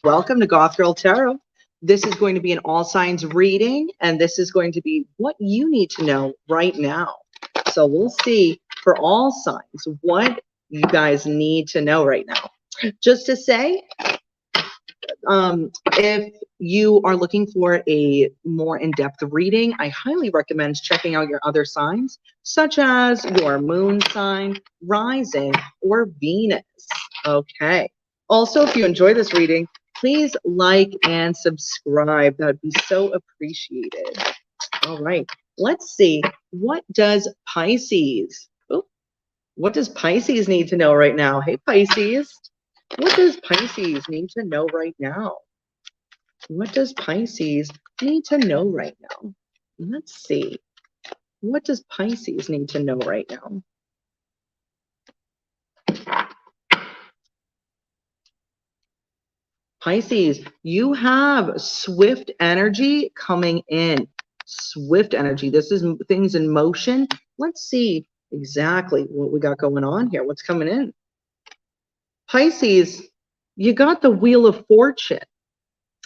Welcome to Goth Girl Tarot. This is going to be an all signs reading, and this is going to be what you need to know right now. So we'll see for all signs what you guys need to know right now. Just to say, if you are looking for a more in-depth reading, I highly recommend checking out your other signs, such as your moon sign, rising, or Venus. Okay. Also, if you enjoy this reading, please like and subscribe. That would be so appreciated. All right. Let's see. What does Pisces need to know right now? Hey, Pisces. What does Pisces need to know right now? What does Pisces need to know right now? Let's see. What does Pisces need to know right now? Pisces, you have swift energy coming in. Swift energy. This is things in motion. Let's see exactly what we got going on here. What's coming in? Pisces, you got the Wheel of Fortune.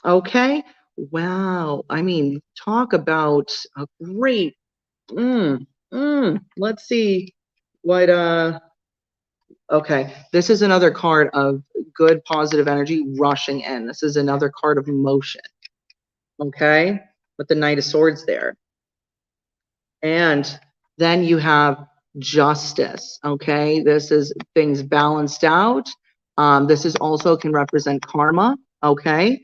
Okay. Wow. I mean, talk about a great, let's see what, okay. This is another card of good, positive energy rushing in. This is another card of motion. Okay. With the Knight of Swords there. And then you have Justice. Okay. This is things balanced out. This is also can represent karma. Okay.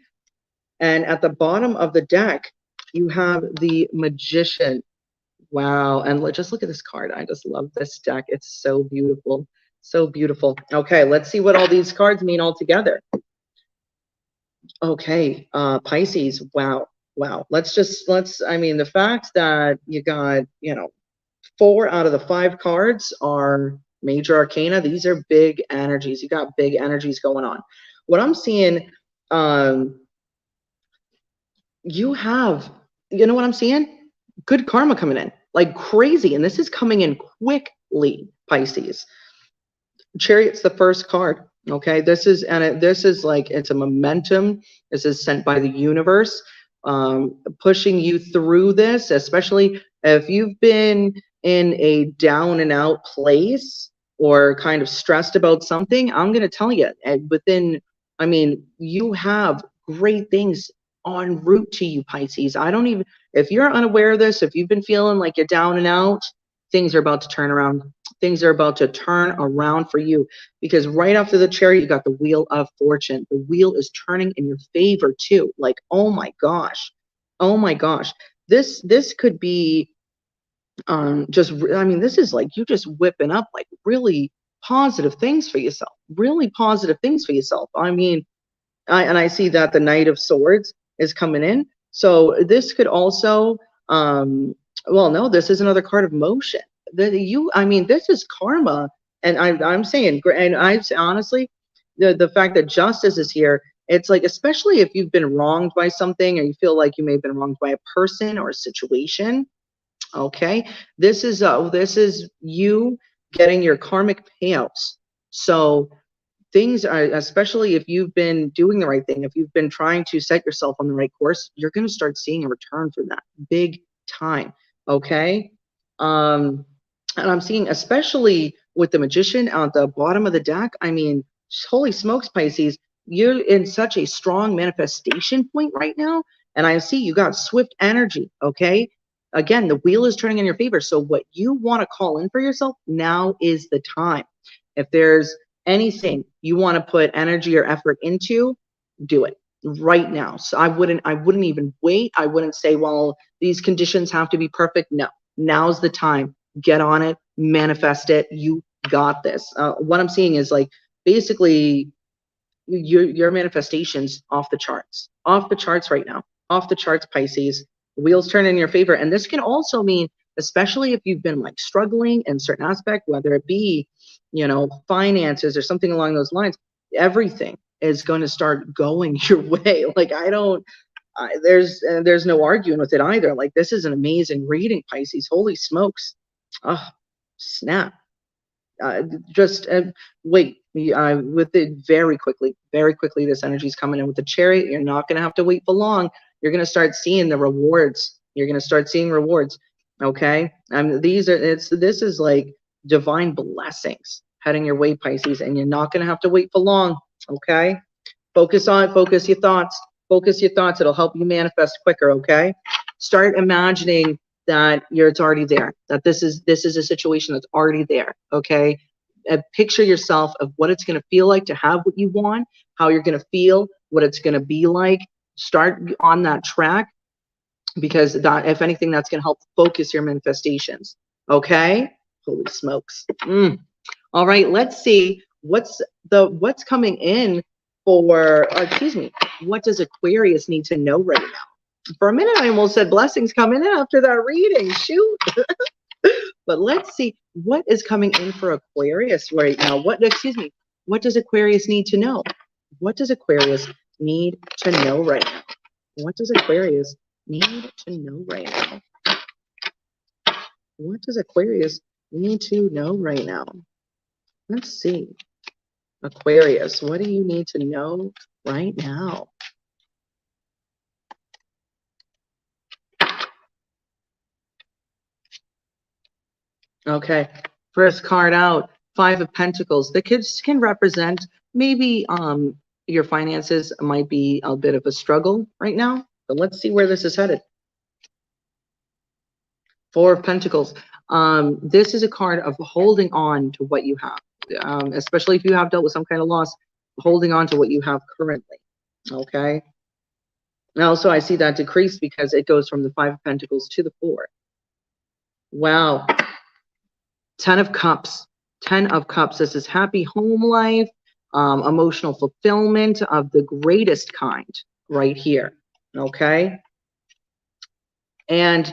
And at the bottom of the deck, you have the Magician. Wow. And just look at this card. I just love this deck. It's so beautiful. So beautiful. Okay, let's see what all these cards mean all together. Okay, Pisces. Wow. Wow. I mean, the fact that you got, 4 out of the 5 cards are major arcana. These are big energies. You got big energies going on. What I'm seeing, you know what I'm seeing? Good karma coming in, like crazy. And this is coming in quickly, Pisces. Chariot's the first card. Okay, this is like, it's a momentum. This is sent by the universe, pushing you through this, especially if you've been in a down and out place or kind of stressed about something. I'm going to tell you, you have great things en route to you, Pisces. If you're unaware of this, if you've been feeling like you're down and out, things are about to turn around. Things are about to turn around for you, because right after the Chariot, you got the Wheel of Fortune. The wheel is turning in your favor too. Like, oh my gosh. This could be this is like you just whipping up like really positive things for yourself. I see that the Knight of Swords is coming in. So this could also, no, this is another card of motion. This is karma. And I'm saying, and I honestly, the fact that Justice is here, it's like, especially if you've been wronged by something, or you feel like you may have been wronged by a person or a situation. Okay. This is you getting your karmic payouts. So things are, especially if you've been doing the right thing, if you've been trying to set yourself on the right course, you're going to start seeing a return for that big time. Okay. And I'm seeing, especially with the Magician at the bottom of the deck, I mean, holy smokes, Pisces, you're in such a strong manifestation point right now. And I see you got swift energy. Okay. Again, the wheel is turning in your favor. So what you want to call in for yourself, now is the time. If there's anything you want to put energy or effort into, do it right now. So I wouldn't even wait. I wouldn't say, well, these conditions have to be perfect. No, now's the time. Get on it, manifest it. You got this. What I'm seeing is like, basically your manifestations off the charts right now, off the charts, Pisces. Wheels turn in your favor. And this can also mean, especially if you've been like struggling in certain aspect, whether it be, finances or something along those lines, everything is going to start going your way. Like, there's no arguing with it either. Like, this is an amazing reading, Pisces. Holy smokes. Oh, snap. Wait, With it very quickly, this energy is coming in with the Chariot. You're not going to have to wait for long. You're going to start seeing the rewards. You're going to start seeing rewards. Okay. This is like divine blessings heading your way, Pisces, and you're not going to have to wait for long. Okay. Focus your thoughts. Focus your thoughts. It'll help you manifest quicker. Okay. Start imagining that it's already there, that this is a situation that's already there. Okay. Picture yourself of what it's going to feel like to have what you want, how you're going to feel, what it's going to be like. Start on that track, because that, if anything, that's going to help focus your manifestations. Okay. Holy smokes. All right. Let's see what's coming in for, what does Aquarius need to know right now? For a minute, I almost said blessings coming in after that reading. Shoot. But let's see what is coming in for Aquarius right now. What does Aquarius need to know? What does Aquarius need to know right now? What does Aquarius need to know right now? What does Aquarius need to know right now? Let's see. Aquarius, what do you need to know right now? Okay, first card out, Five of Pentacles. The kids can represent maybe your finances might be a bit of a struggle right now, but let's see where this is headed. Four of Pentacles. This is a card of holding on to what you have, especially if you have dealt with some kind of loss, holding on to what you have currently. Okay. And also, I see that decrease because it goes from the Five of Pentacles to the Four. Wow. 10 of Cups. 10 of Cups. This is happy home life, emotional fulfillment of the greatest kind right here. Okay. And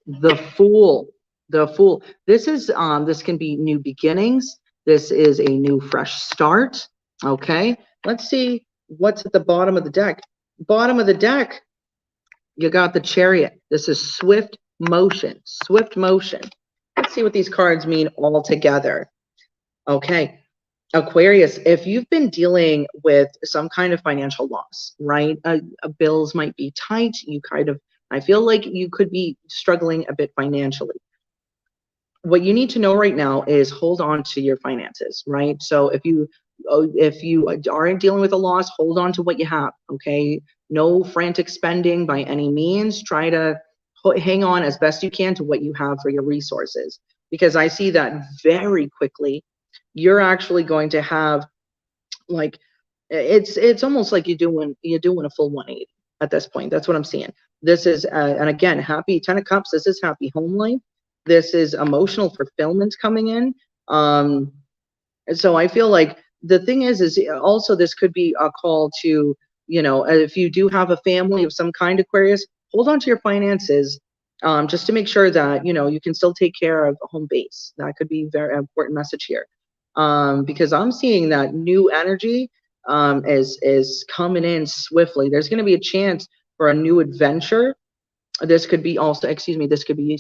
the Fool. The Fool. This is this can be new beginnings. This is a new fresh start. Okay. Let's see what's at the bottom of the deck. Bottom of the deck, you got the Chariot. This is swift motion. Swift motion. Let's see what these cards mean all together. Okay. Aquarius, if you've been dealing with some kind of financial loss, right? Bills might be tight. I feel like you could be struggling a bit financially. What you need to know right now is hold on to your finances, right? So if you aren't dealing with a loss, hold on to what you have, okay? No frantic spending by any means. Try to hang on as best you can to what you have for your resources, because I see that very quickly you're actually going to have, like, it's almost like you're doing a full 180 at this point. That's what I'm seeing. This is and again, happy 10 of Cups. This is happy home life. This is emotional fulfillment coming in. So I feel like the thing is also this could be a call to, if you do have a family of some kind, Aquarius, hold on to your finances, just to make sure that, you can still take care of a home base. That could be a very important message here. Because I'm seeing that new energy is coming in swiftly. There's going to be a chance for a new adventure. This could be also, this could be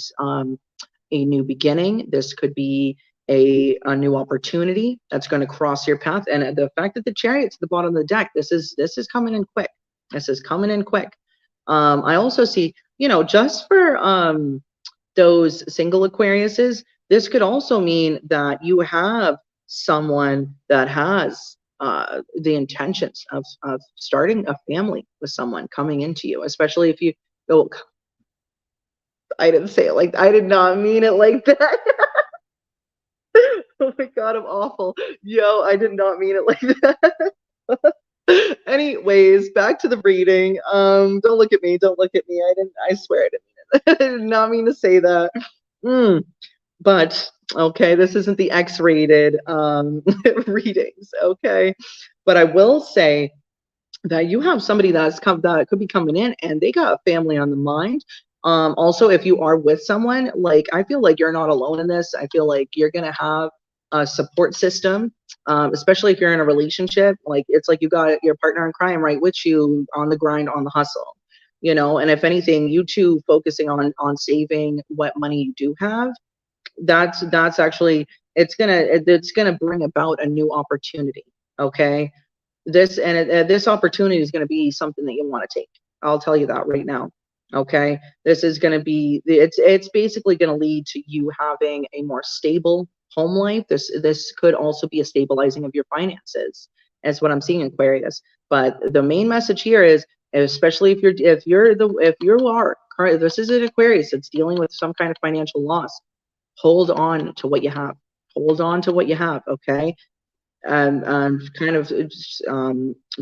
a new beginning. This could be a new opportunity that's going to cross your path. And the fact that the Chariot's at the bottom of the deck, this is coming in quick. This is coming in quick. I also see, just for those single Aquariuses, this could also mean that you have someone that has the intentions of starting a family with someone coming into you, especially if you go, I didn't say it like, I did not mean it like that. Oh my God, I'm awful. Yo, I did not mean it like that. Anyways, back to the reading. Don't look at me. Don't look at me. I swear I didn't mean it. I did not mean to say that. But okay, this isn't the X-rated readings, okay? But I will say that you have somebody that could be coming in and they got a family on the mind. Also, if you are with someone, like, I feel like you're not alone in this. I feel like you're gonna have a support system, especially if you're in a relationship. Like, it's like you got your partner in crime right with you on the grind, on the hustle, and if anything, you two focusing on saving what money you do have, that's actually, it's gonna bring about a new opportunity. Okay. This opportunity is going to be something that you want to take. I'll tell you that right now. Okay. This is going to be, it's basically going to lead to you having a more stable home life. This could also be a stabilizing of your finances, is what I'm seeing, Aquarius. But the main message here is, especially if you are this is an Aquarius that's dealing with some kind of financial loss, hold on to what you have. Hold on to what you have. Okay. Kind of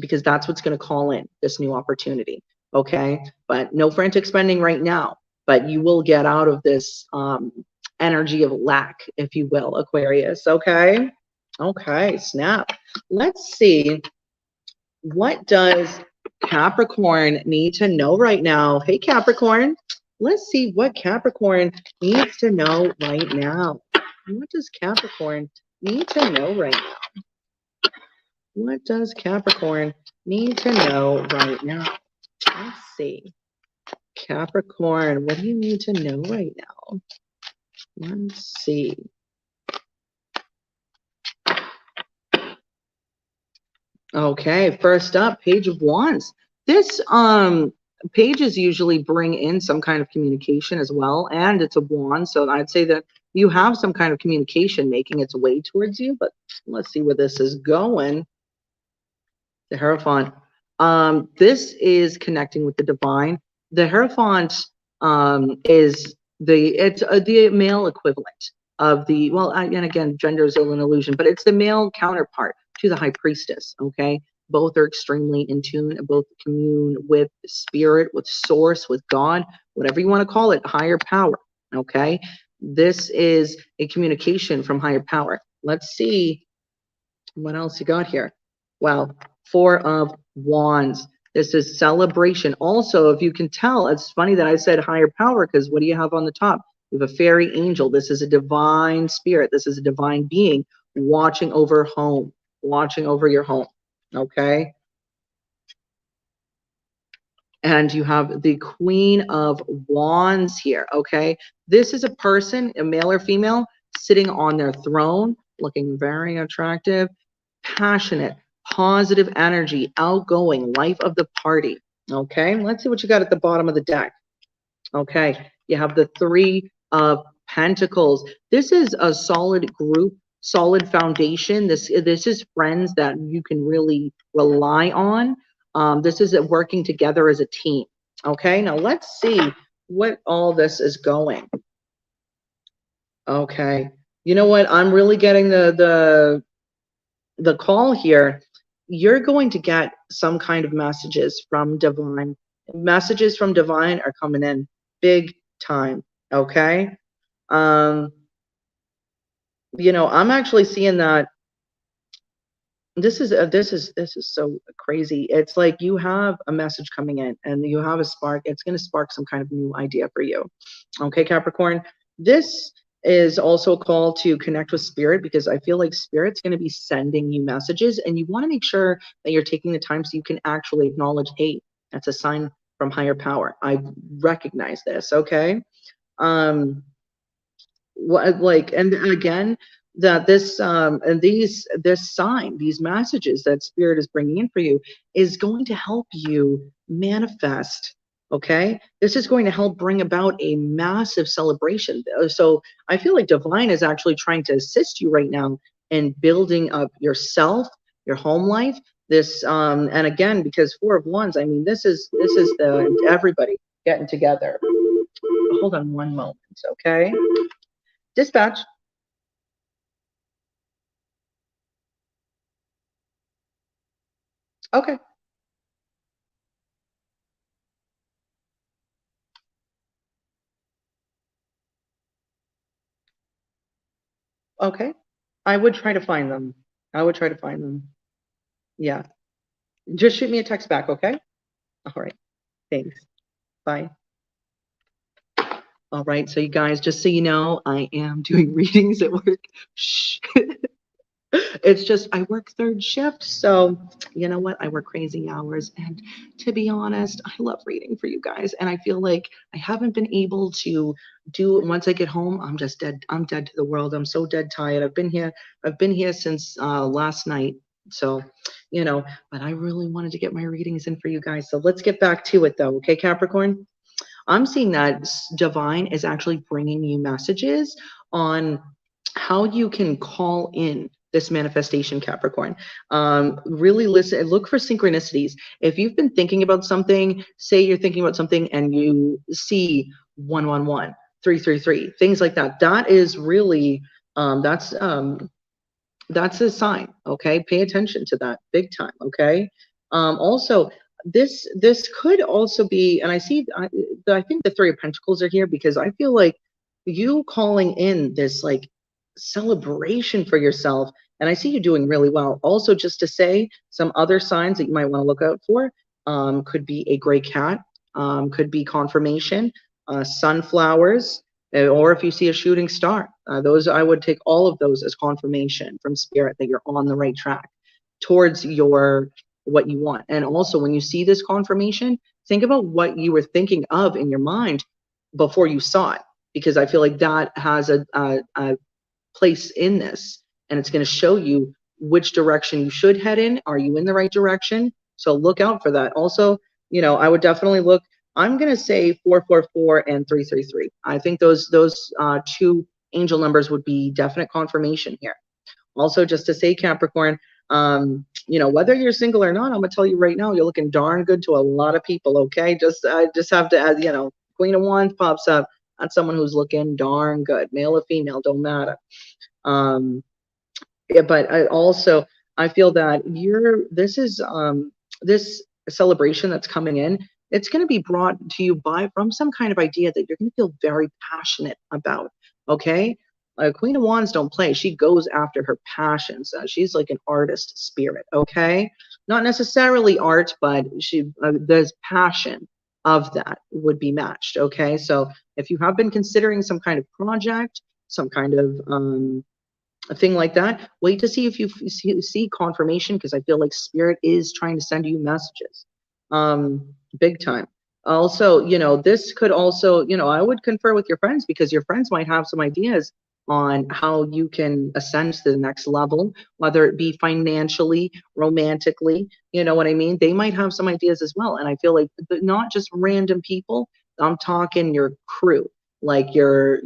because that's what's going to call in this new opportunity. Okay. But no frantic spending right now, but you will get out of this energy of lack, if you will, Aquarius. Okay. Okay. Snap. Let's see. What does Capricorn need to know right now? Hey, Capricorn. Let's see what Capricorn needs to know right now. What does Capricorn need to know right now? What does Capricorn need to know right now? Let's see. Capricorn, what do you need to know right now? Let's see. Okay, first up, Page of Wands. This pages usually bring in some kind of communication as well, and it's a wand, so I'd say that you have some kind of communication making its way towards you, but let's see where this is going. The Hierophant. This is connecting with the divine. The Hierophant is the male equivalent of the, well, and again, gender is an illusion, but it's the male counterpart to the High Priestess. Okay, both are extremely in tune. Both commune with spirit, with source, with God, whatever you want to call it, higher power. Okay, this is a communication from higher power. Let's see what else you got here. Wow, Four of Wands. This is celebration. Also, if you can tell, it's funny that I said higher power, because what do you have on the top? You have a fairy angel. This is a divine spirit. This is a divine being watching over home, watching over your home. Okay. And you have the Queen of Wands here. Okay. This is a person, a male or female, sitting on their throne, looking very attractive, passionate, positive energy, outgoing, life of the party. Okay, let's see what you got at the bottom of the deck. Okay, you have the Three of Pentacles. This is a solid group, solid foundation. This is friends that you can really rely on. This is working together as a team. Okay, now let's see what all this is going. Okay, you know what? I'm really getting the call here. You're going to get some kind of messages from divine. Messages from divine are coming in big time. Okay. I'm actually seeing that this is so crazy. It's like you have a message coming in and you have a spark. It's going to spark some kind of new idea for you. Okay, Capricorn. This is also a call to connect with spirit, because I feel like spirit's going to be sending you messages, and you want to make sure that you're taking the time so you can actually acknowledge, hey, that's a sign from higher power. I recognize this. Okay. And again, that this and this sign, these messages that spirit is bringing in for you, is going to help you manifest. Okay, this is going to help bring about a massive celebration. So I feel like divine is actually trying to assist you right now in building up yourself, your home life. This and again, because Four of Wands, I mean, this is the everybody getting together. Hold on one moment. Okay. Dispatch. Okay. Okay. I would try to find them. I would try to find them. Yeah. Just shoot me a text back, okay? All right. Thanks. Bye. All right. So you guys, just so you know, I am doing readings at work. Shh. It's just I work third shift, so you know what? I work crazy hours, and to be honest, I love reading for you guys, and I feel like I haven't been able to do it. Once I get home, I'm just dead. I'm dead to the world. I'm so dead tired. I've been here since last night. So, but I really wanted to get my readings in for you guys. So let's get back to it though. Okay, Capricorn? I'm seeing that divine is actually bringing you messages on how you can call in this manifestation, Capricorn. Really listen, look for synchronicities. If you've been thinking about something, say you're thinking about something and you see 111, 333, things like that. That is really that's a sign. Okay, pay attention to that big time. Okay. Also, this could also be, and I think the Three of Pentacles are here because I feel like you calling in this like celebration for yourself, and I see you doing really well. Also, just to say some other signs that you might want to look out for, could be a gray cat, could be confirmation, sunflowers, or if you see a shooting star. Those, I would take all of those as confirmation from spirit that you're on the right track towards what you want. And also, when you see this confirmation, think about what you were thinking of in your mind before you saw it, because I feel like that has a place in this, and it's going to show you which direction you should head in. Are you in the right direction? So look out for that. Also, I would definitely look. I'm going to say 444 and 333. I think those two angel numbers would be definite confirmation here. Also, just to say, Capricorn, whether you're single or not, I'm gonna tell you right now, you're looking darn good to a lot of people. Okay, I just have to add, Queen of Wands pops up. That's someone who's looking darn good, male or female, don't matter. Yeah, but I feel that this celebration that's coming in, it's going to be brought to you from some kind of idea that you're going to feel very passionate about. Okay, Queen of Wands don't play. She goes after her passions. She's like an artist spirit. Okay, not necessarily art, but there's passion of that would be matched. Okay, so if you have been considering some kind of project, some kind of a thing like that, wait to see if you see confirmation, because I feel like spirit is trying to send you messages, big time. Also, this could also, I would confer with your friends, because your friends might have some ideas on how you can ascend to the next level, whether it be financially, romantically, you know what I mean? They might have some ideas as well. And I feel like not just random people, I'm talking your crew, like your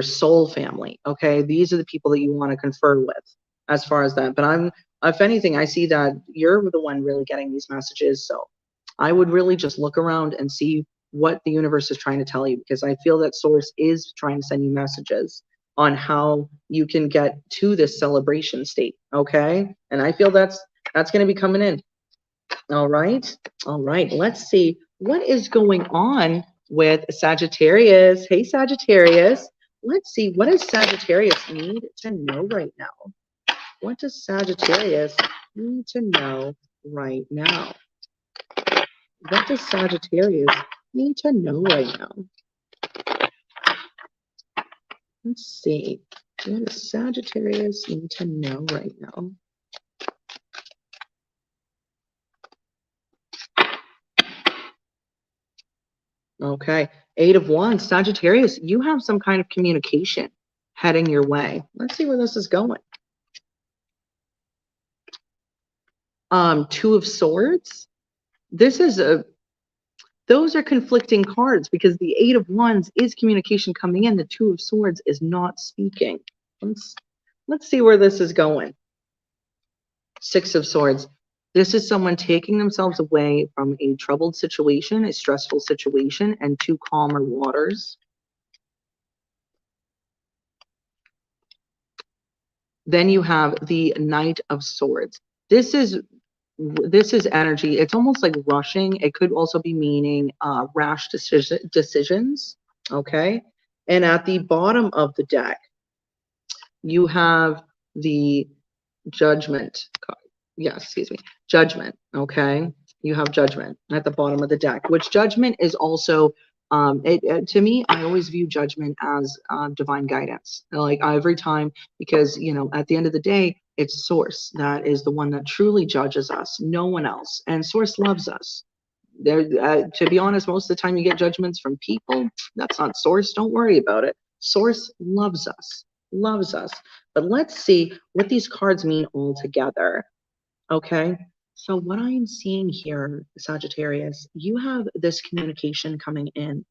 soul family. Okay, these are the people that you want to confer with as far as that. But if anything, I see that you're the one really getting these messages. So I would really just look around and see what the universe is trying to tell you, because I feel that source is trying to send you messages on how you can get to this celebration state. Okay, and I feel that's going to be coming in. All right, let's see what is going on with Sagittarius. Hey, Sagittarius. Let's see, what does Sagittarius need to know right now? What does Sagittarius need to know right now? What does Sagittarius need to know right now? Let's see. What does Sagittarius need to know right now? Okay, 8 of Wands. Sagittarius, you have some kind of communication heading your way. Let's see where this is going. 2 of Swords. Those are conflicting cards, because the 8 of Wands is communication coming in. The 2 of Swords is not speaking. Let's see where this is going. 6 of Swords. This is someone taking themselves away from a troubled situation, a stressful situation, and to calmer waters. Then you have the Knight of Swords. This is energy. It's almost like rushing. It could also be meaning rash decisions. Okay. And at the bottom of the deck, you have the Judgment card. Yeah, excuse me. Judgment. Okay. You have Judgment at the bottom of the deck, which Judgment is also, to me, I always view Judgment as divine guidance. Like every time, because, at the end of the day, it's Source that is the one that truly judges us, no one else. And Source loves us. To be honest, most of the time you get judgments from people. That's not Source. Don't worry about it. Source loves us. loves us. But let's see what these cards mean all together. Okay. So what I'm seeing here, Sagittarius, you have this communication coming in.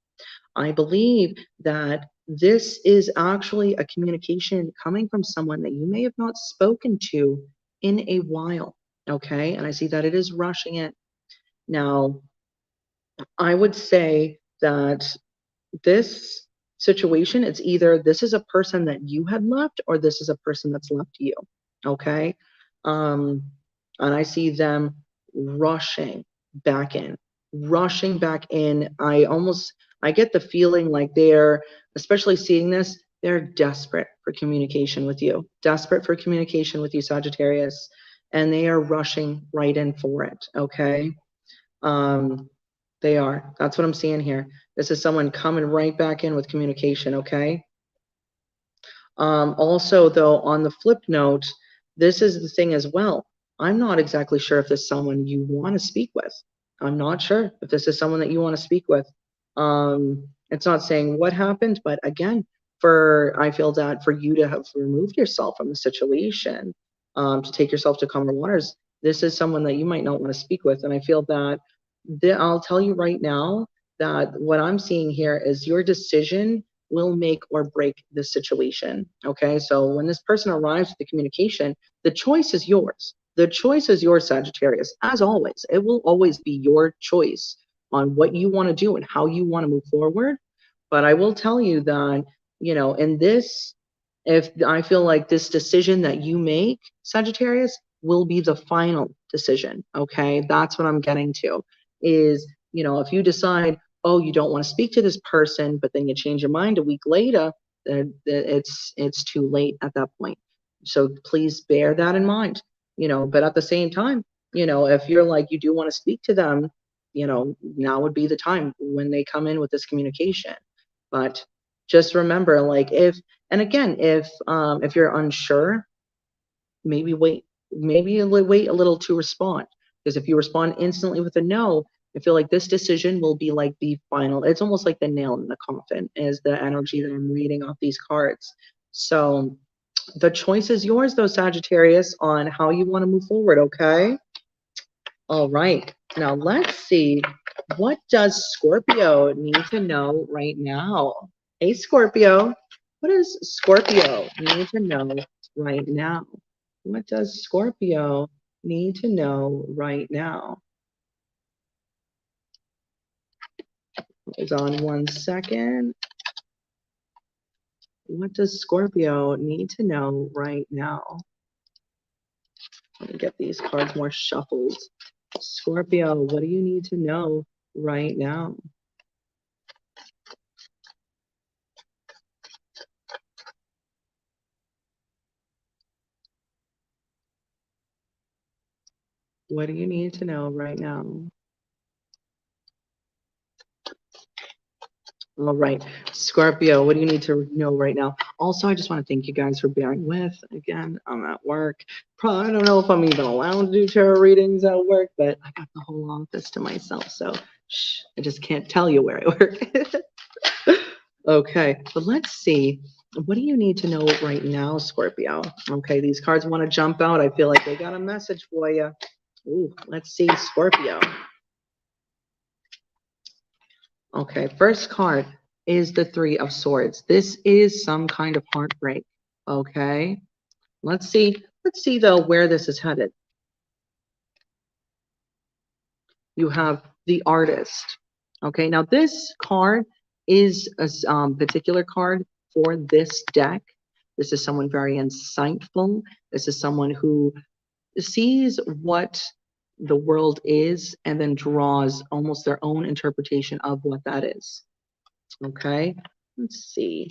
I believe that this is actually a communication coming from someone that you may have not spoken to in a while. Okay. And I see that it is rushing in. Now, I would say that this situation, it's either this is a person that you had left or this is a person that's left you. Okay. Um, and I see them rushing back in, rushing back in. I get the feeling like they're, especially seeing this, they're desperate for communication with you, desperate for communication with you, Sagittarius, and they are rushing right in for it. Okay. Um, they are. That's what I'm seeing here. This is someone coming right back in with communication, okay? Also, though, on the flip note, this is the thing as well. I'm not exactly sure if this is someone you want to speak with. I'm not sure if this is someone that you want to speak with. It's not saying what happened, but again, I feel that for you to have removed yourself from the situation, to take yourself to calmer waters, this is someone that you might not want to speak with. And I feel that I'll tell you right now that what I'm seeing here is your decision will make or break the situation. Okay, so when this person arrives with the communication, the choice is yours. The choice is yours, Sagittarius. As always, it will always be your choice on what you want to do and how you want to move forward. But I will tell you that, in this, if I feel like this decision that you make, Sagittarius, will be the final decision. Okay, that's what I'm getting to is, if you decide, oh, you don't want to speak to this person, but then you change your mind a week later, then it's too late at that point. So please bear that in mind. But at the same time, if you're like you do want to speak to them, now would be the time when they come in with this communication. But just remember, like if you're unsure, maybe wait. Maybe wait a little to respond. Because if you respond instantly with a no, I feel like this decision will be like the final. It's almost like the nail in the coffin is the energy that I'm reading off these cards. So the choice is yours, though, Sagittarius, on how you want to move forward, okay? All right. Now let's see. What does Scorpio need to know right now? Hey, Scorpio. What does Scorpio need to know right now? What does Scorpio need to know right now? Hold on 1 second. What does Scorpio need to know right now? Let me get these cards more shuffled. Scorpio, what do you need to know right now? What do you need to know right now? All right, Scorpio, what do you need to know right now? Also, I just want to thank you guys for bearing with. Again, I'm at work. Probably, I don't know if I'm even allowed to do tarot readings at work, but I got the whole office to myself, so I just can't tell you where I work. Okay, but let's see. What do you need to know right now, Scorpio? Okay, these cards want to jump out. I feel like they got a message for you. Ooh, let's see, Scorpio. Okay, first card is the Three of Swords. This is some kind of heartbreak. Okay, let's see. Let's see though where this is headed. You have the Artist. Okay, now this card is a particular card for this deck. This is someone very insightful. This is someone who sees what the world is and then draws almost their own interpretation of what that is. Okay, let's see.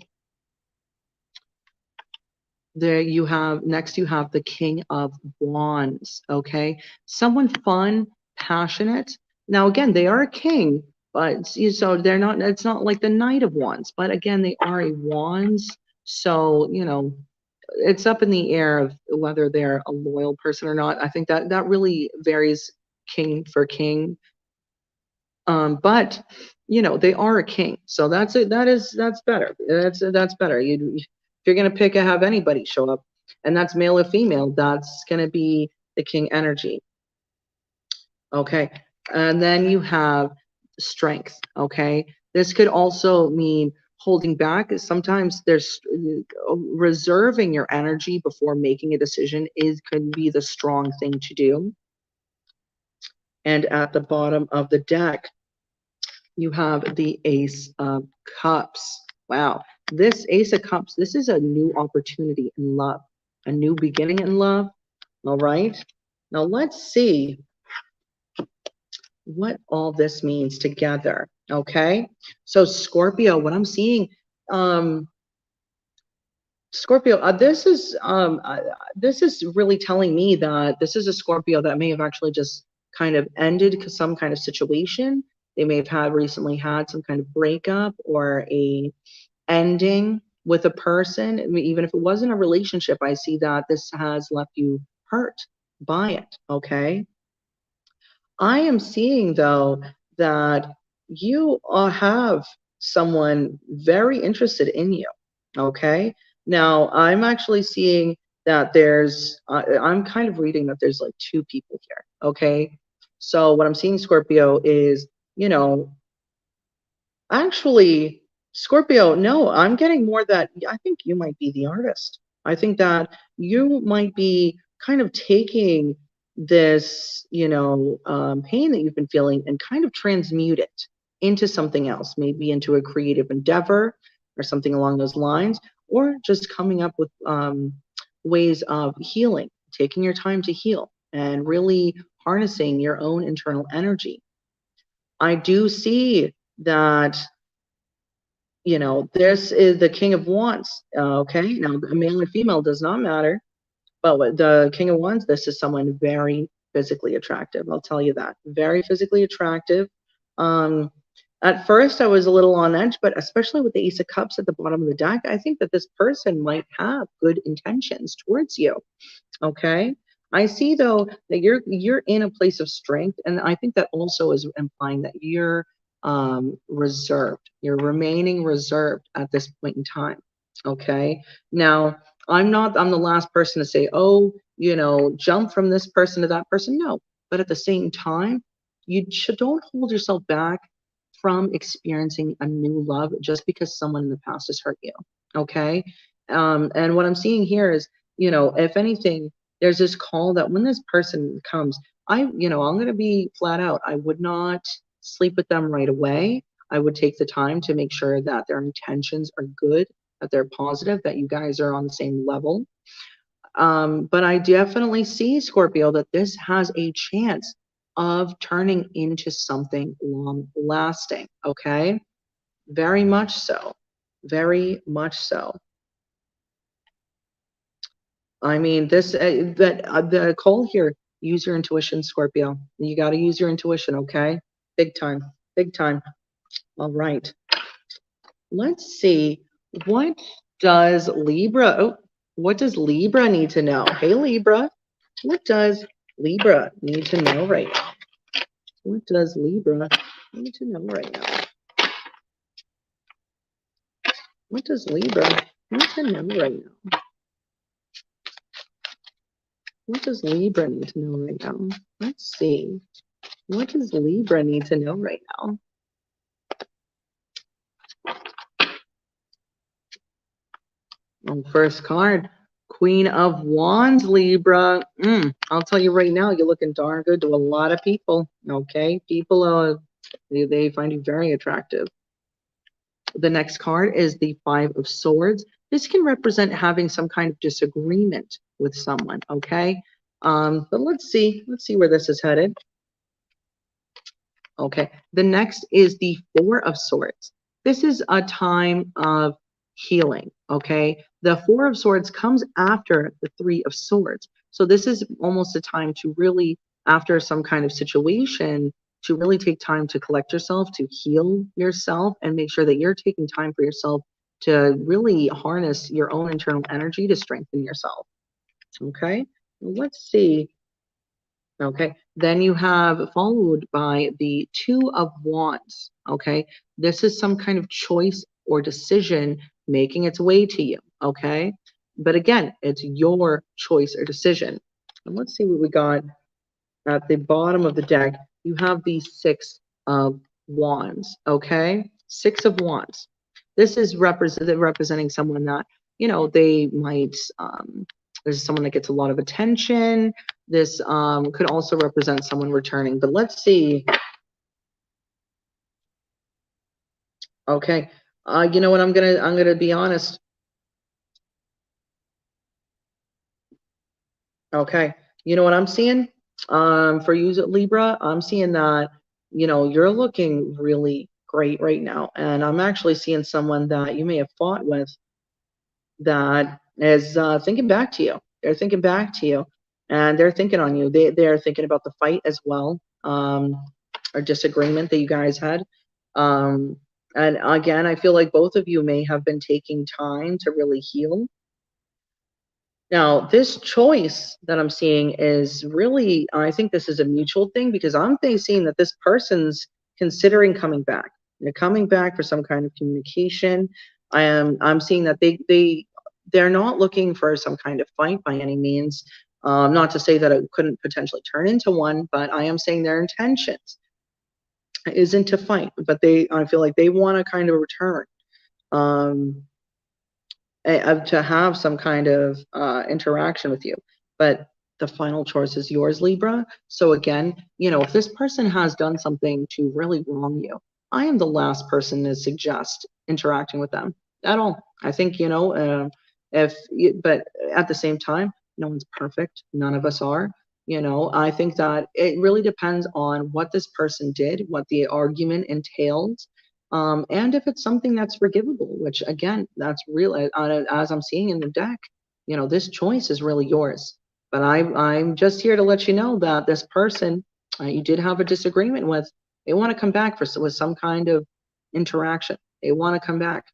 There you have, next you have the King of Wands. Okay, someone fun, passionate. Now again, they are a king, but so they're not, it's not like the Knight of Wands, but again, they are a Wands. So, it's up in the air of whether they're a loyal person or not. I think that really varies king for king. But they are a king, so that's it. That's better. That's better. you're going to pick and have anybody show up, and that's male or female, that's going to be the king energy. Okay. And then you have strength. Okay. This could also mean holding back. Sometimes there's reserving your energy before making a decision could be the strong thing to do. And at the bottom of the deck, you have the Ace of Cups. Wow. This Ace of Cups, this is a new opportunity in love, a new beginning in love. All right. Now let's see what all this means together. Okay. So Scorpio, what I'm seeing, Scorpio, this is really telling me that this is a Scorpio that may have actually just kind of ended some kind of situation. They may have recently had some kind of breakup or a ending with a person. I mean, even if it wasn't a relationship, I see that this has left you hurt by it. Okay. I am seeing though that you have someone very interested in you. Okay. Now I'm actually seeing that I'm kind of reading that there's like two people here. Okay. So what I'm seeing, Scorpio, is, actually, Scorpio, no, I'm getting more that I think you might be the artist. I think that you might be kind of taking this, pain that you've been feeling and kind of transmute it into something else, maybe into a creative endeavor or something along those lines, or just coming up with ways of healing, taking your time to heal and really harnessing your own internal energy. I do see that, this is the King of Wands. Okay, now male and female does not matter, but with the King of Wands, this is someone very physically attractive. I'll tell you that, very physically attractive. At first, I was a little on edge, but especially with the Ace of Cups at the bottom of the deck, I think that this person might have good intentions towards you. Okay. I see though that you're in a place of strength, and I think that also is implying that you're reserved. You're remaining reserved at this point in time. Okay. Now, I'm the last person to say, oh, jump from this person to that person. No. But at the same time, don't hold yourself back from experiencing a new love just because someone in the past has hurt you. Okay. And what I'm seeing here is, if anything, there's this call that when this person comes, I'm going to be flat out. I would not sleep with them right away. I would take the time to make sure that their intentions are good, that they're positive, that you guys are on the same level. But I definitely see, Scorpio, that this has a chance of turning into something long lasting. Okay. Very much so. Very much so. I mean, the call here, use your intuition, Scorpio. You got to use your intuition, okay? Big time, big time. All right. Let's see. What does Libra need to know? Hey, Libra, what does Libra need to know right now? What does Libra need to know right now? What does Libra need to know right now? What does Libra need to know right now? Let's see. What does Libra need to know right now? First card, Queen of Wands, Libra. I'll tell you right now, you're looking darn good to a lot of people. Okay, people they find you very attractive. The next card is the Five of Swords. This can represent having some kind of disagreement with someone. Okay, but let's see where this is headed. Okay, the next is the Four of Swords. This is a time of healing. Okay, the Four of Swords comes after the Three of Swords. So this is almost a time to really, after some kind of situation, to really take time to collect yourself, to heal yourself, and make sure that you're taking time for yourself to really harness your own internal energy to strengthen yourself. Okay, let's see. Okay, then you have followed by the Two of Wands. Okay, this is some kind of choice or decision making its way to you. okay? But again, it's your choice or decision. And let's see what we got at the bottom of the deck. You have the Six of Wands, okay? Six of Wands. This is representing someone that, you know, they might, there's someone that gets a lot of attention. This could also represent someone returning. But let's see. Okay. You know what? I'm gonna be honest. Okay. You know what I'm seeing? For you, Libra, I'm seeing that, you know, you're looking really great right now. And I'm actually seeing someone that you may have fought with that is thinking back to you. They're thinking back to you, and they're thinking on you. They're thinking about the fight as well, or disagreement that you guys had. Um, and again, I feel like both of you may have been taking time to really heal. Now, this choice that I'm seeing is really, I think this is a mutual thing because I'm seeing that this person's considering coming back. They're coming back for some kind of communication. I'm seeing that they're not looking for some kind of fight by any means. Not to say that it couldn't potentially turn into one, but I am saying their intentions isn't to fight, but I feel like they want to kind of return. To have some kind of interaction with you. But the final choice is yours, Libra. So again, you know, if this person has done something to really wrong you, I am the last person to suggest interacting with them at all. I think, you know, but at the same time, no one's perfect. None of us are. You know, I think that it really depends on what this person did, what the argument entailed, and if it's something that's forgivable, which again, that's real, as I'm seeing in the deck, you know, this choice is really yours. But I'm just here to let you know that this person you did have a disagreement with, they want to come back with some kind of interaction. They want to come back,